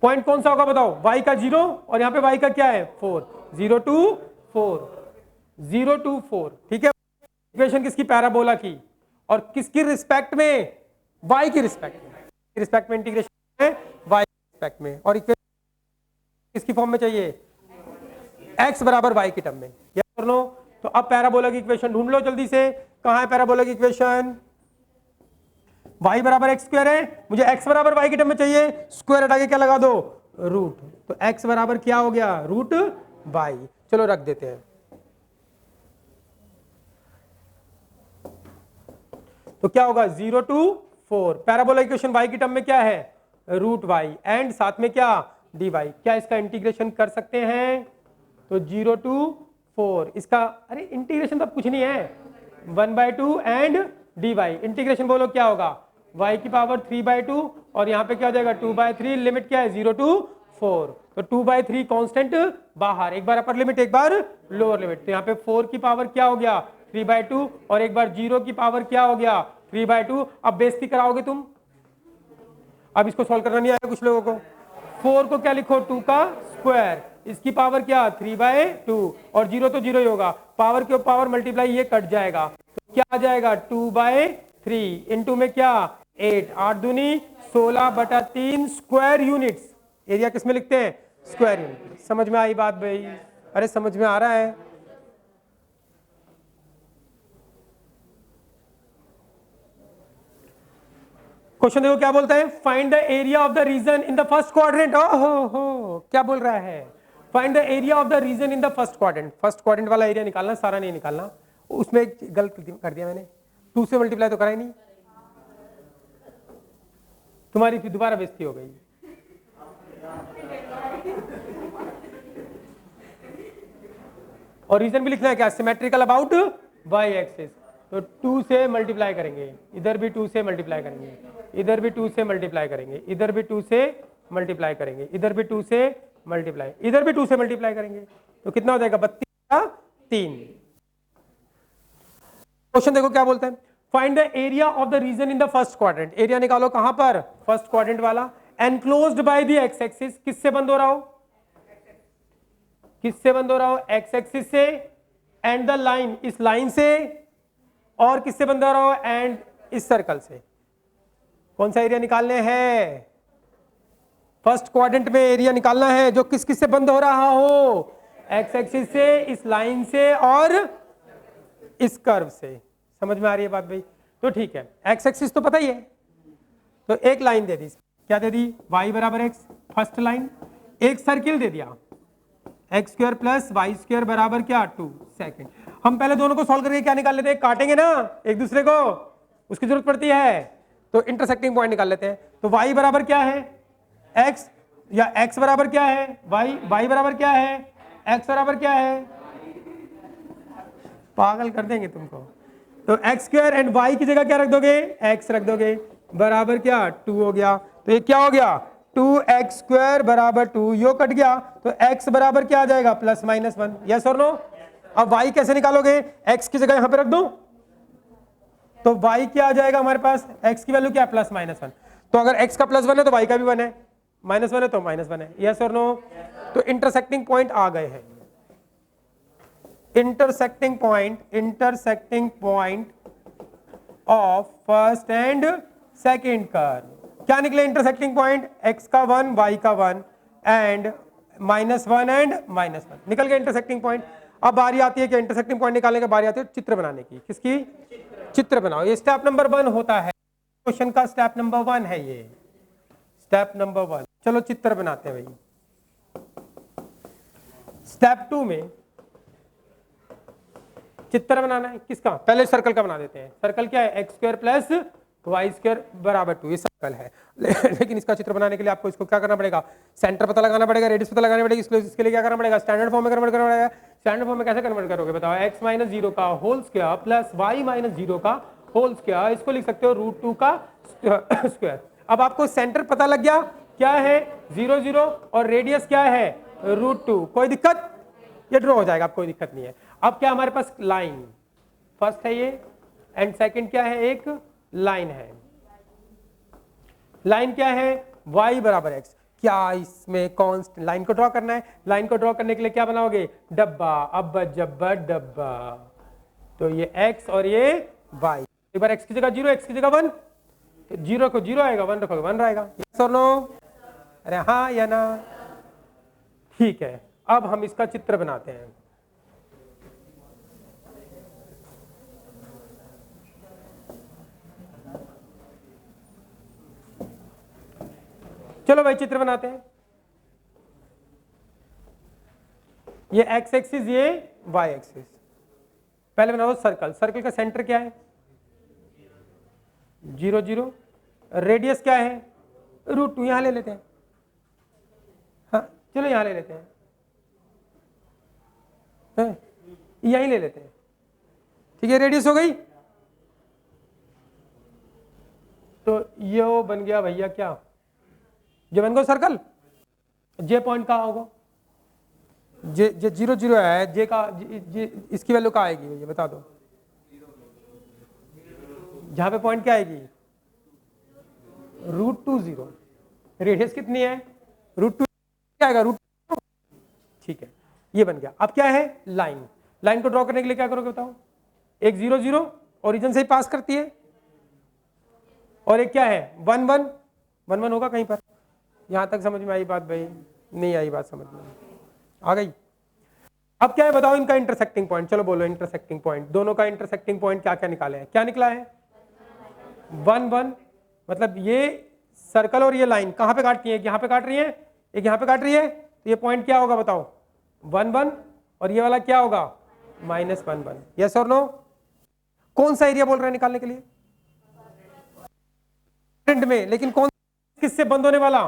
Speaker 1: पॉइंट कौन सा होगा बताओ? वाई का 0 और यहाँ पे वाई का क्या है? 4। 0 to 4, 0 to 4। ठीक है? इक्वेशन किसकी? पैराबोला की। और किसकी रिस्पेक्ट में? वाई की रिस्पेक्ट में। रिस्पेक्ट में इंटीग्रेशन है, वाई की रिस्पेक्ट में। और इक्वेशन किसकी फॉर्म में चाहिए? एक्स बराबर वाई की टर्म में। यस और नो? तो अब पैराबोला की इक्वेशन ढूंढ लो जल्दी से। कहां है पैराबोला की इक्वेशन? y बराबर एक्स स्क्वायर है, मुझे x बराबर y की टर्म में चाहिए, स्क्वायर हटा के क्या लगा दो? रूट। तो x बराबर क्या हो गया? Root y। चलो रख देते हैं। तो क्या होगा? 0 to 4। पैराबोला इक्वेशन y की टर्म में क्या है? रूट y, एंड साथ में क्या? dy। क्या इसका इंटीग्रेशन कर सकते हैं? तो 0 to 4 इसका, अरे इंटीग्रेशन तो कुछ नहीं है, 1/2 एंड dy। इंटीग्रेशन बोलो क्या होगा? y की पावर 3/2 और यहाँ पे क्या हो जाएगा? 2/3। लिमिट क्या है? 0 to 4। तो 2/3 कांस्टेंट बाहर, एक बार अपर लिमिट एक बार लोअर लिमिट। तो यहाँ पे 4 की पावर क्या हो गया? 3/2 और एक बार 0 की पावर क्या हो गया? 3/2। अब बेइज्जती कराओगे तुम, अब इसको सॉल्व करना नहीं आएगा कुछ लोगों को। 4 को क्या लिखो? 2 का स्क्वायर, इसकी पावर क्या? 3/2 और 0 तो 0 ही होगा, पावर के पावर मल्टीप्लाई ये कट जाएगा, तो क्या आ जाएगा? 2/3 इंटू में क्या? 8, 8 दूनी 16/3 स्क्वायर यूनिट्स। एरिया किस में लिखते हैं? Square unit. समझ में आई बात भाई? अरे समझ में आ रहा है? क्वेश्चन देखो क्या बोलता है? Find the area of the region in the first quadrant. ओहो, क्या बोल रहा है? Find the area of the region in the first quadrant. First quadrant वाला एरिया निकालना, सारा नहीं निकालना। उसमें एक गलत कर दिया मैंने, 2 से मल्टीप्लाई तो करा ही नहीं, तुम्हारी फिर दोबारा बेइज्जती हो गई। और रीजन भी लिखना है क्या, सिमेट्रिकल अबाउट वाई एक्सिस। तो 2 से मल्टीप्लाई करेंगे, इधर भी 2 से मल्टीप्लाई करेंगे, इधर भी 2 से मल्टीप्लाई करेंगे, इधर भी 2 से मल्टीप्लाई करेंगे, इधर भी 2 से मल्टीप्लाई, इधर भी 2 से मल्टीप्लाई करेंगे, तो कितना हो जाएगा 32 का 3। क्वेश्चन देखो क्या बोलते हैं, find the area of the region in the first quadrant. Area निकालो कहां पर, फर्स्ट क्वाड्रेंट वाला, enclosed by the x axis, किससे बंद हो रहा हो, किससे बंद हो रहा हो, एक्स एक्सिस से, एंड द लाइन, इस लाइन से, और किससे बंद हो रहा हो, एंड इस सर्कल से। कौन सा एरिया निकालने हैं, फर्स्ट क्वाड्रेंट में एरिया निकालना है जो किस किस से बंद हो रहा हो, एक्स एक्सिस से, इस लाइन से, और इस कर्व से। समझ में आ रही है बात भाई, तो ठीक है, एक्स एक्सिस तो पता ही है, तो एक लाइन दे दी, क्या दे दी, y बराबर एक्स, फर्स्ट लाइन, एक सर्किल दे दिया, x square plus y square बराबर क्या 2, सेकंड। हम पहले दोनों को सॉल्व करके क्या निकाल लेते हैं, काटेंगे ना एक दूसरे को, उसकी जरूरत पड़ती है, तो इंटरसेक्टिंग पॉइंट निकाल लेते हैं। तो y बराबर क्या है x, या x बराबर क्या है y बराबर क्या है x बराबर क्या है, पागल कर देंगे तुमको। तो एक्स स्क्वायर एंड वाई की जगह क्या रख दोगे, एक्स रख दोगे, बराबर क्या 2 हो गया, तो ये क्या हो गया 2x स्क्वायर बराबर 2, यो कट गया, तो x बराबर क्या आ जाएगा प्लस माइनस 1, यस और नो। अब y कैसे निकालोगे, x की जगह यहां पे रख दो, तो y क्या आ जाएगा हमारे पास, x की वैल्यू क्या प्लस माइनस 1, तो अगर x का प्लस 1 है तो y का भी 1 है, माइनस 1 है तो माइनस 1 है, यस और नो। तो इंटरसेक्टिंग पॉइंट आ गए हैं, intersecting point of first and second curve. क्या निकले इंटरसेक्टिंग पॉइंट, x का 1 y का 1 एंड -1 एंड -1 निकल गया इंटरसेक्टिंग पॉइंट। अब बारी आती है कि इंटरसेक्टिंग पॉइंट निकालने के, बारी आती है चित्र बनाने की, किसकी, चित्र बनाओ। ये स्टेप नंबर 1 होता है, क्वेश्चन का स्टेप नंबर 1 है ये, स्टेप नंबर 1। चलो चित्र बनाते हैं भाई। स्टेप 2 में चित्र बनाना है किसका, पहले सर्कल का बना देते हैं। सर्कल क्या है, x square plus y square बराबर 2, ये सर्कल है। लेकिन इसका चित्र बनाने के लिए आपको इसको क्या करना पड़ेगा, सेंटर पता लगाना पड़ेगा, रेडियस पता लगानी पड़ेगी, इसके लिए क्या करना पड़ेगा, स्टैंडर्ड फॉर्म में कन्वर्ट करना पड़ेगा। स्टैंडर्ड फॉर्म में कैसे कन्वर्ट करोगे बताओ, x माइनस 0 का whole square plus y minus 0 का होल स्क्वायर, इसको लिख सकते हो √2 का स्क्वायर। अब आपको सेंटर पता लग गया, क्या है 0 0, और रेडियस क्या है √2, कोई दिक्कत, ये ड्रॉ हो जाएगा, कोई दिक्कत नहीं है। अब क्या हमारे पास लाइन, फर्स्ट है ये, एंड सेकंड क्या है, एक लाइन है। लाइन क्या है, y बराबर x। क्या इसमें कॉन्स्टेंट, लाइन को ड्रॉ करना है, लाइन को ड्रॉ करने के लिए क्या बनाओगे, डब्बा, अब जब्बा डब्बा, तो ये x और ये y। एक बार x की जगह 0, x की जगह 1, तो 0 को 0 आएगा, 1 रखोगे 1 रहेगा, यस और नो, अरे हाँ या ना, ठीक है। अब हम इसका चित्र बनाते हैं। चलो भाई चित्र बनाते हैं। ये x एक्सिस, ये y एक्सिस। पहले बनाओ सर्कल, सर्कल का सेंटर क्या है 0 0, रेडियस क्या है √2, यहां ले लेते हैं, हाँ चलो यहां ले लेते हैं, यहीं ले लेते हैं, ठीक है, रेडियस हो गई। तो ये बन गया भैया क्या, जो बन गया सर्कल। जे पॉइंट कहाँ होगा, जे 0 0 है, जे का इसकी वैल्यू कहाँ आएगी ये बता दो, जहां पे पॉइंट क्या आएगी √2 0, रेडियस कितनी है √2, क्या आएगा √2, ठीक है, ये बन गया। अब क्या है लाइन, लाइन को ड्रॉ करने के लिए क्या करोगे बताओ, एक 0 0 ओरिजिन से ही पास करती है, और एक क्या है 1 1 1 1 होगा कहीं पर। यहां तक समझ में आई बात भाई, नहीं आई बात समझ में, आ गई। अब क्या है बताओ इनका इंटरसेक्टिंग पॉइंट, चलो बोलो इंटरसेक्टिंग पॉइंट, दोनों का इंटरसेक्टिंग पॉइंट क्या क्या निकाले हैं, क्या निकला है 1 1, मतलब ये सर्कल और ये लाइन कहां पे काटती है, यहां पे काट रही है, एक यहां पे काट रही है, तो ये पॉइंट क्या होगा बताओ 1 1, और ये वाला क्या होगा -1 1, यस और नो। कौन सा एरिया बोल रहे हैं निकालने के लिए में, लेकिन कौन किससे बंद होने वाला,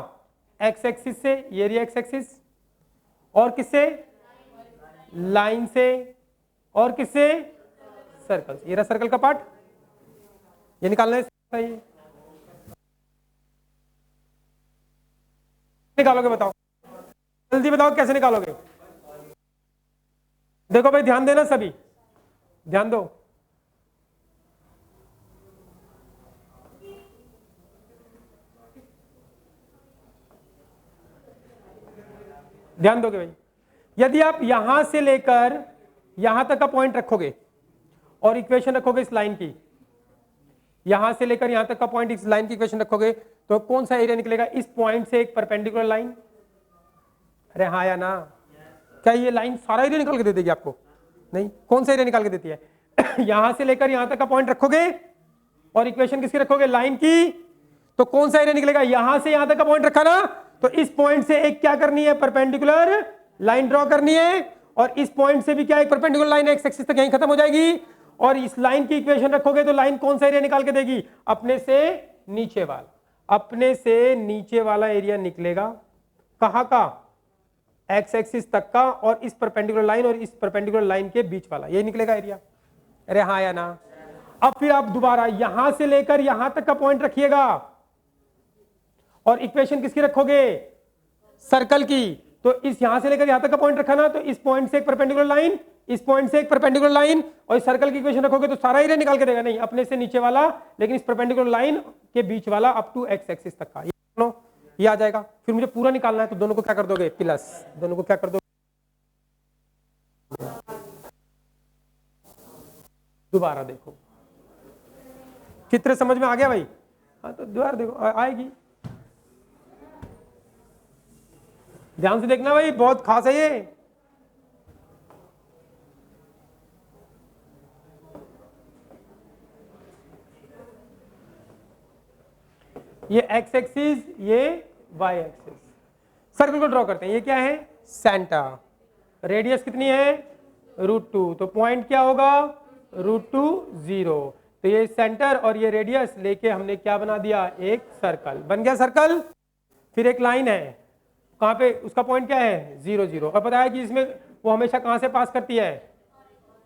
Speaker 1: एक्स एक्सिस से, ये एरिया एक्स एक्सिस, और किससे लाइन से, और किससे? सर्कल से। ये रहा सर्कल का पार्ट, ये निकालना है। ये निकालोगे बताओ, जल्दी बताओ कैसे निकालोगे। देखो भाई ध्यान देना, सभी ध्यान दो। ध्यान दोगे भाई, यदि आप यहां से लेकर यहां तक का पॉइंट रखोगे और इक्वेशन रखोगे इस लाइन की, यहां से लेकर यहां तक का पॉइंट इस लाइन की इक्वेशन रखोगे, तो कौन सा एरिया निकलेगा? इस पॉइंट से एक परपेंडिकुलर लाइन। अरे हाँ या ना? क्या ये लाइन सारा एरिया निकाल के दे देगी आपको? नहीं। कौन सा एरिया निकाल के देती है? यहां से लेकर यहां तक का पॉइंट रखोगे और इक्वेशन किसकी रखोगे? लाइन की। तो कौन सा एरिया निकलेगा? यहां से यहां तक का पॉइंट रखा ना, तो इस पॉइंट से एक क्या करनी है? परपेंडिकुलर लाइन ड्रॉ करनी है, और इस पॉइंट से भी क्या एक परपेंडिकुलर लाइन एक्स एक्सिस तक यहीं खत्म हो जाएगी, और इस लाइन की इक्वेशन रखोगे तो लाइन कौन सा एरिया निकाल के देगी? अपने से नीचे वाला, अपने से नीचे वाला एरिया निकलेगा। कहां का? एक्स एक्सिस तक का, और इस परपेंडिकुलर लाइन और इस परपेंडिकुलर लाइन के बीच वाला, ये निकलेगा एरिया। अरे हाँ या ना? अब फिर आप दोबारा यहां से लेकर यहां तक का पॉइंट रखिएगा और इक्वेशन किसकी रखोगे? सर्कल की। तो इस यहां से लेकर यहां तक का पॉइंट रखा ना, तो इस पॉइंट से एक परपेंडिकुलर लाइन, इस पॉइंट से एक परपेंडिकुलर लाइन, और इस सर्कल की इक्वेशन रखोगे तो सारा एरिया निकाल के देगा। नहीं, अपने से नीचे वाला, लेकिन इस परपेंडिकुलर लाइन के बीच वाला अप टू एक्स एक्सिस तक का, ये आ जाएगा। फिर मुझे पूरा निकालना है, तो दोनों को क्या कर दोगे? प्लस। दोनों को क्या कर दोगे? दोबारा देखो, चित्र समझ में आ गया भाई? हाँ, तो दोबारा देखो, आएगी। ध्यान से देखना भाई, बहुत खास है ये। ये एक्स एक्सिस, ये वाई एक्सिस। सर्कल को ड्रॉ करते हैं। ये क्या है? सेंटर। रेडियस कितनी है? √2। तो पॉइंट क्या होगा? √2 0। तो ये सेंटर और ये रेडियस लेके हमने क्या बना दिया? एक सर्कल बन गया। सर्कल, फिर एक लाइन है, कहां पे? उसका पॉइंट क्या है? 0 0। और पता है कि इसमें वो हमेशा कहां से पास करती है?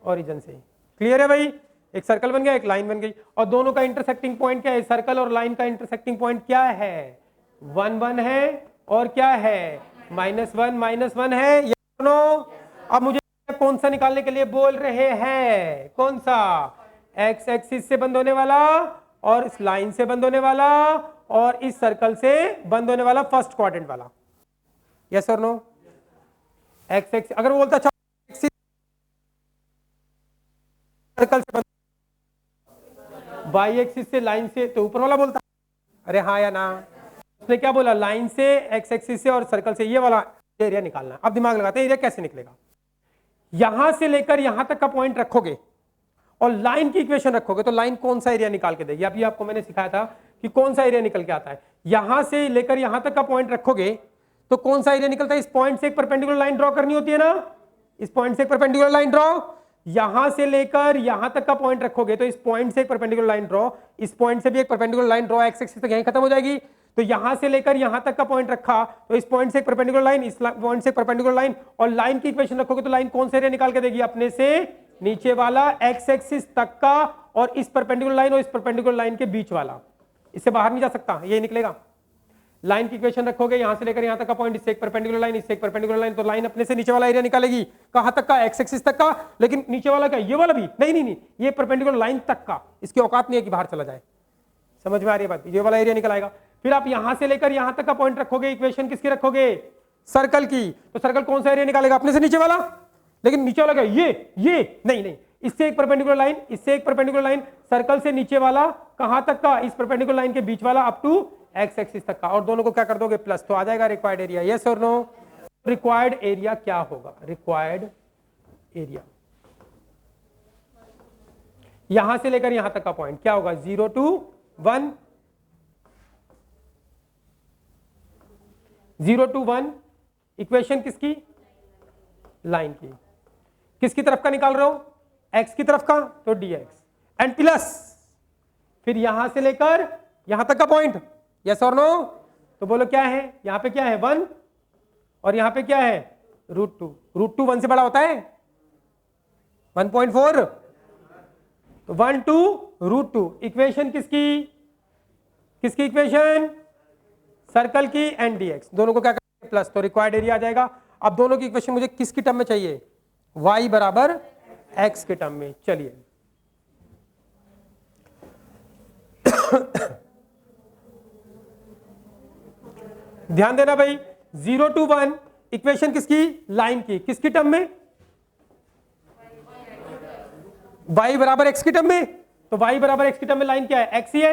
Speaker 1: ओरिजिन से। क्लियर है भाई? एक सर्कल बन गया, एक लाइन बन गई, और दोनों का इंटरसेक्टिंग पॉइंट क्या है? सर्कल और लाइन का इंटरसेक्टिंग पॉइंट क्या है? 1 1 है, और क्या है? -1 -1 है। ये दोनों अब मुझे कौन सा निकालने के लिए बोल रहे हैं? कौन सा? एक्स एक्सिस से बंद होने वाला, और इस लाइन से बंद होने वाला, और इस सर्कल से बंद होने वाला फर्स्ट क्वाड्रेंट वाला। यस और नो? एक्स एक्सिस अगर बोलता अच्छा सर्कल से बंद, वाई एक्सिस से, लाइन से, तो ऊपर वाला बोलता। अरे हाँ या ना? उसने क्या बोला? लाइन से, एक्स एक्सिस से और सर्कल से, ये वाला एरिया निकालना है। अब दिमाग लगाते हैं, एरिया कैसे निकलेगा? यहां से लेकर यहां तक का पॉइंट रखोगे और लाइन की इक्वेशन रखोगे, तो लाइन कौन सा एरिया निकाल के देगी? अभी आपको मैंने सिखाया था कि कौन सा एरिया निकल के आता है। यहां से लेकर यहां तक का पॉइंट रखोगे तो कौन सा एरिया निकलता है? इस पॉइंट से एक परपेंडिकुलर लाइन ड्रॉ करनी होती है ना, इस पॉइंट से एक परपेंडिकुलर लाइन ड्रॉ। यहां से लेकर यहां तक का पॉइंट रखोगे तो इस पॉइंट से एक परपेंडिकुलर लाइन ड्रॉ, इस पॉइंट से भी एक perpendicular line draw, x axis तक यहीं खत्म हो जाएगी। तो यहां से लेकर यहां तक का पॉइंट रखा, तो इस पॉइंट से एक परपेंडिकुलर लाइन, इस पॉइंट से एक परपेंडिकुलर लाइन, और लाइन की इक्वेशन रखोगे तो लाइन कौन सा एरिया निकाल के देगी? अपने से नीचे वाला, एक्स एक्सिस तक का, और इस परपेंडिकुलर लाइन और इस परपेंडिकुलर लाइन के बीच वाला। इससे बाहर नहीं जा सकता, ये निकलेगा। लाइन की इक्वेशन रखोगे, यहां से लेकर यहां तक का पॉइंट, इससे एक परपेंडिकुलर लाइन, इससे एक परपेंडिकुलर लाइन, तो लाइन अपने से नीचे वाला एरिया निकालेगी। कहां तक का? एक्स एक्सिस तक का। लेकिन नीचे वाला क्या? ये वाला भी नहीं, नहीं, नहीं, ये परपेंडिकुलर लाइन तक का। इसकी औकात नहीं है कि बाहर चला जाए। समझ में आ रही है बात? ये वाला एरिया निकल आएगा। फिर आप यहां से लेकर यहां तक का पॉइंट रखोगे, इक्वेशन किसकी रखोगे? सर्कल की। तो सर्कल कौन सा एरिया निकालेगा? अपने से नीचे वाला। लेकिन नीचे वाला क्या? ये नहीं, नहीं, इससे एक परपेंडिकुलर लाइन, इससे एक परपेंडिकुलर लाइन, सर्कल से नीचे वाला कहां तक का? इस परपेंडिकुलर लाइन के बीच वाला अप टू एक्स एक्सिस तक का, और दोनों को क्या कर दोगे? प्लस। तो आ जाएगा रिक्वायर्ड एरिया। यस और नो? रिक्वायर्ड एरिया क्या होगा? रिक्वायर्ड एरिया यहां से लेकर यहां तक का पॉइंट क्या होगा? 0 to 1, 0 to 1। इक्वेशन किसकी? लाइन की। किसकी तरफ का निकाल रहे हो? एक्स की तरफ का, तो dx एंड प्लस। फिर यहां से लेकर यहां तक का पॉइंट। यस और नो? तो बोलो क्या है? यहां पे क्या है? 1, और यहां पे क्या है? √2। √2 1 से बड़ा होता है? 1.4, तो 1 2 √2। इक्वेशन किसकी इक्वेशन? सर्कल की एंड dx, दोनों को क्या करेंगे प्लस, तो रिक्वायर्ड एरिया आ जाएगा। अब दोनों की इक्वेशन मुझे किसकी टर्म में चाहिए? y बराबर x के टर्म में। चलिए ध्यान देना भाई, 0 to 1 इक्वेशन किसकी? लाइन की। किसकी टर्म में? y बराबर x की टर्म में। तो y बराबर x की टर्म में लाइन क्या है? x ही है।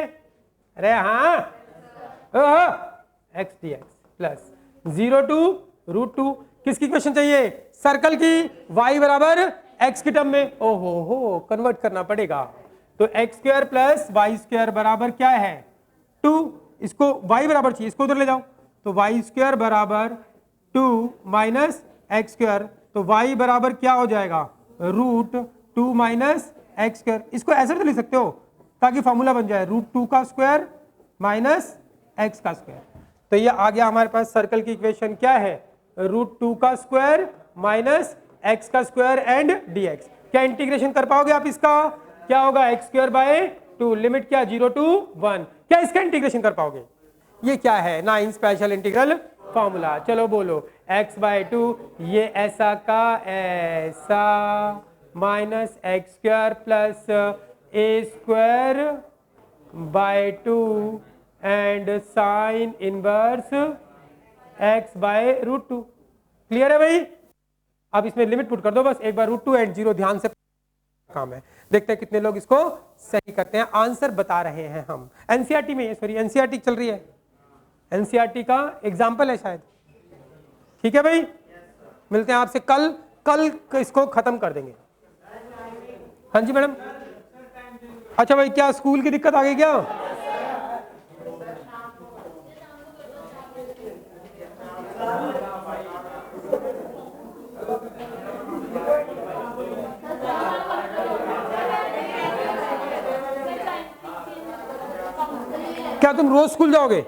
Speaker 1: अरे हाँ, x dx प्लस 0 to √2। किसकी इक्वेशन चाहिए? सर्कल की, y बराबर x की टर्म में। ओहो हो, कन्वर्ट करना पड़ेगा। तो x square plus y square बराबर क्या है? 2। इसको y बराबर चाहिए, इसको उधर ले जाओ, तो y स्क्वायर बराबर 2 माइनस एक्स स्क्वायर, तो y बराबर क्या हो जाएगा? √2 माइनस एक्स स्क्वायर। इसको ऐसे तो लिख सकते हो ताकि फॉर्मूला बन जाए, √2 का स्क्वायर माइनस एक्स का स्क्वायर। तो ये आ गया हमारे पास सर्कल की इक्वेशन। क्या है? √2 का स्क्वायर माइनस एक्स का स्क्वायर एंड dx। क्या इंटीग्रेशन कर पाओगे आप इसका? क्या होगा? एक्स स्क्वायर बाय 2, लिमिट क्या? 0 to 1। क्या इसका इंटीग्रेशन कर पाओगे? ये क्या है? 9 स्पेशल इंटीग्रल फॉर्मूला। चलो बोलो, x/2 ये ऐसा का ऐसा minus x square plus A square by 2 and sine inverse x/√2। Clear है भाई? अब इसमें लिमिट पुट कर दो बस, एक बार √2 एंड 0 ध्यान से काम है। देखते हैं कितने लोग इसको सही करते हैं। आंसर बता रहे हैं हम। एनसीईआरटी में, सॉरी एनसीईआरटी चल रही है, एनसीईआरटी का एग्जाम्पल है शायद। ठीक है भाई, मिलते हैं आपसे कल इसको खत्म कर देंगे। हाँ जी मैडम। अच्छा भाई, क्या स्कूल की दिक्कत आ गई क्या? क्या तुम रोज स्कूल जाओगे?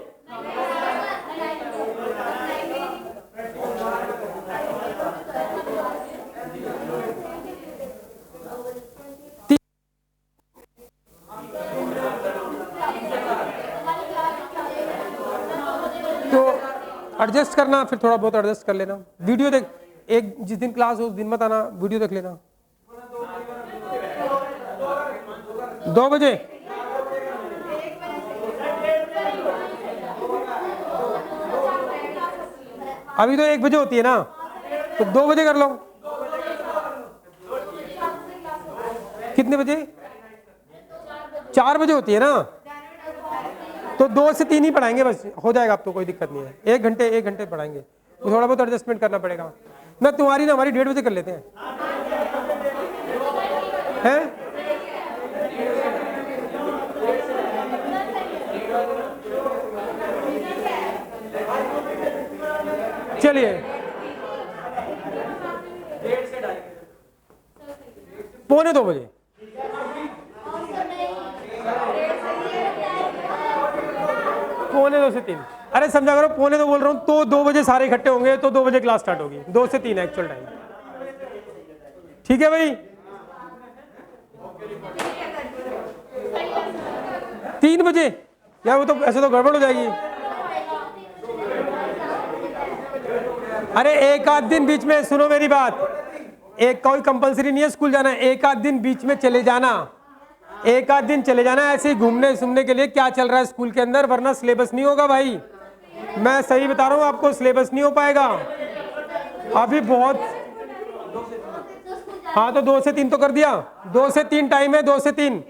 Speaker 1: तो एडजस्ट करना, फिर थोड़ा बहुत एडजस्ट कर लेना। वीडियो देख, एक जिस दिन क्लास हो उस दिन मत आना, वीडियो देख लेना। 2 बजे? अभी तो 1 बजे होती है ना, तो 2 बजे कर लो। कितने बजे? 4 बजे होती है ना, तो 2 से 3 ही पढ़ाएंगे बस, हो जाएगा। अब तो कोई दिक्कत नहीं है, 1 घंटे पढ़ाएंगे, तो थोड़ा बहुत एडजस्टमेंट करना पड़ेगा। मैं तुम्हारी ना हमारी 1:30 बजे कर लेते हैं, हैं? चलिए 1:45 बजे। पौने 2 से 3, अरे समझा करो, 1:45 बोल रहा हूँ तो 2 बजे सारे इकट्ठे होंगे, तो 2 बजे क्लास स्टार्ट होगी। 2 से 3 एक्चुअल टाइम। ठीक है भाई? 3 बजे यार, वो तो ऐसे तो गड़बड़ हो जाएगी। अरे एक आध दिन बीच में, सुनो मेरी बात, एक कोई कंपलसरी नहीं है स्कूल जाना, एक आध दिन बीच में चले जाना, एक आध दिन चले जाना ऐसे ही घूमने सुनने के लिए क्या चल रहा है स्कूल के अंदर, वरना सिलेबस नहीं होगा भाई। मैं सही बता रहा हूँ आपको, सिलेबस नहीं हो पाएगा अभी बहुत। हाँ तो 2 से 3 तो कर दिया, 2 से 3 टाइम है, 2 से 3।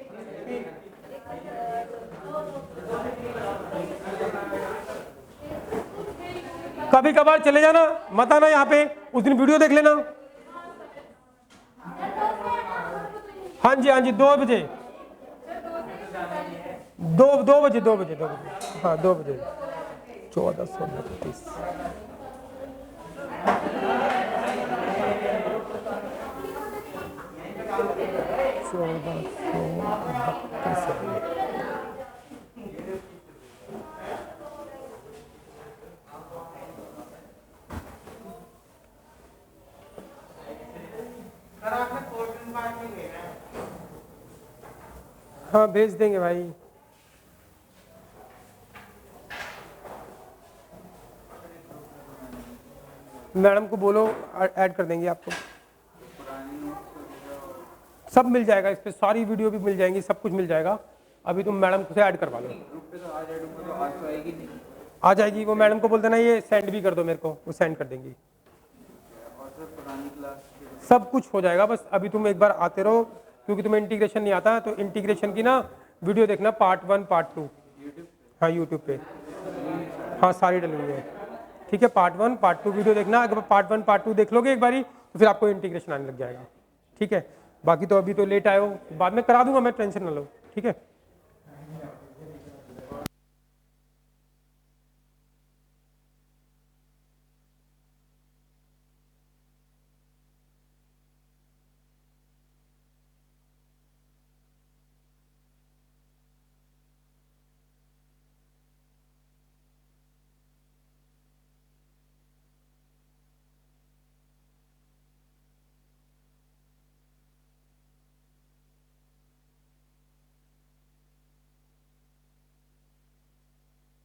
Speaker 1: कभी कभार चले जाना, मत आना यहाँ पे, उस दिन वीडियो देख लेना। हाँ जी हाँ जी, 2 बजे, 2 बजे, 2 बजे, 2 बजे, हाँ 2 बजे। 14 16 30 14 32 हाँ भेज देंगे भाई। मैडम को बोलो ऐड कर देंगे आपको, सब मिल जाएगा इस पे, सारी वीडियो भी मिल जाएंगी, सब कुछ मिल जाएगा। अभी तुम मैडम से ऐड करवा लो। आ जाएगी, वो मैडम को बोल देना ये सेंड भी कर दो मेरे को, वो सेंड कर देंगी। सब कुछ हो जाएगा, बस अभी तुम एक बार आते रहो, क्योंकि तुम्हें इंटीग्रेशन नहीं आता, तो इंटीग्रेशन की ना वीडियो देखना पार्ट 1 पार्ट 2। हाँ यूट्यूब पे, हाँ सारी डली हुई है, ठीक है। पार्ट 1 पार्ट 2 वीडियो देखना, अगर पार्ट 1 पार्ट 2 देख लोगे एक बारी तो फिर आपको इंटीग्रेशन आने लग जाएगा, ठीक है। बाकी तो अभी तो लेट आए हो, बाद में करा दूंगा मैं, टेंशन ना लो, ठीक है।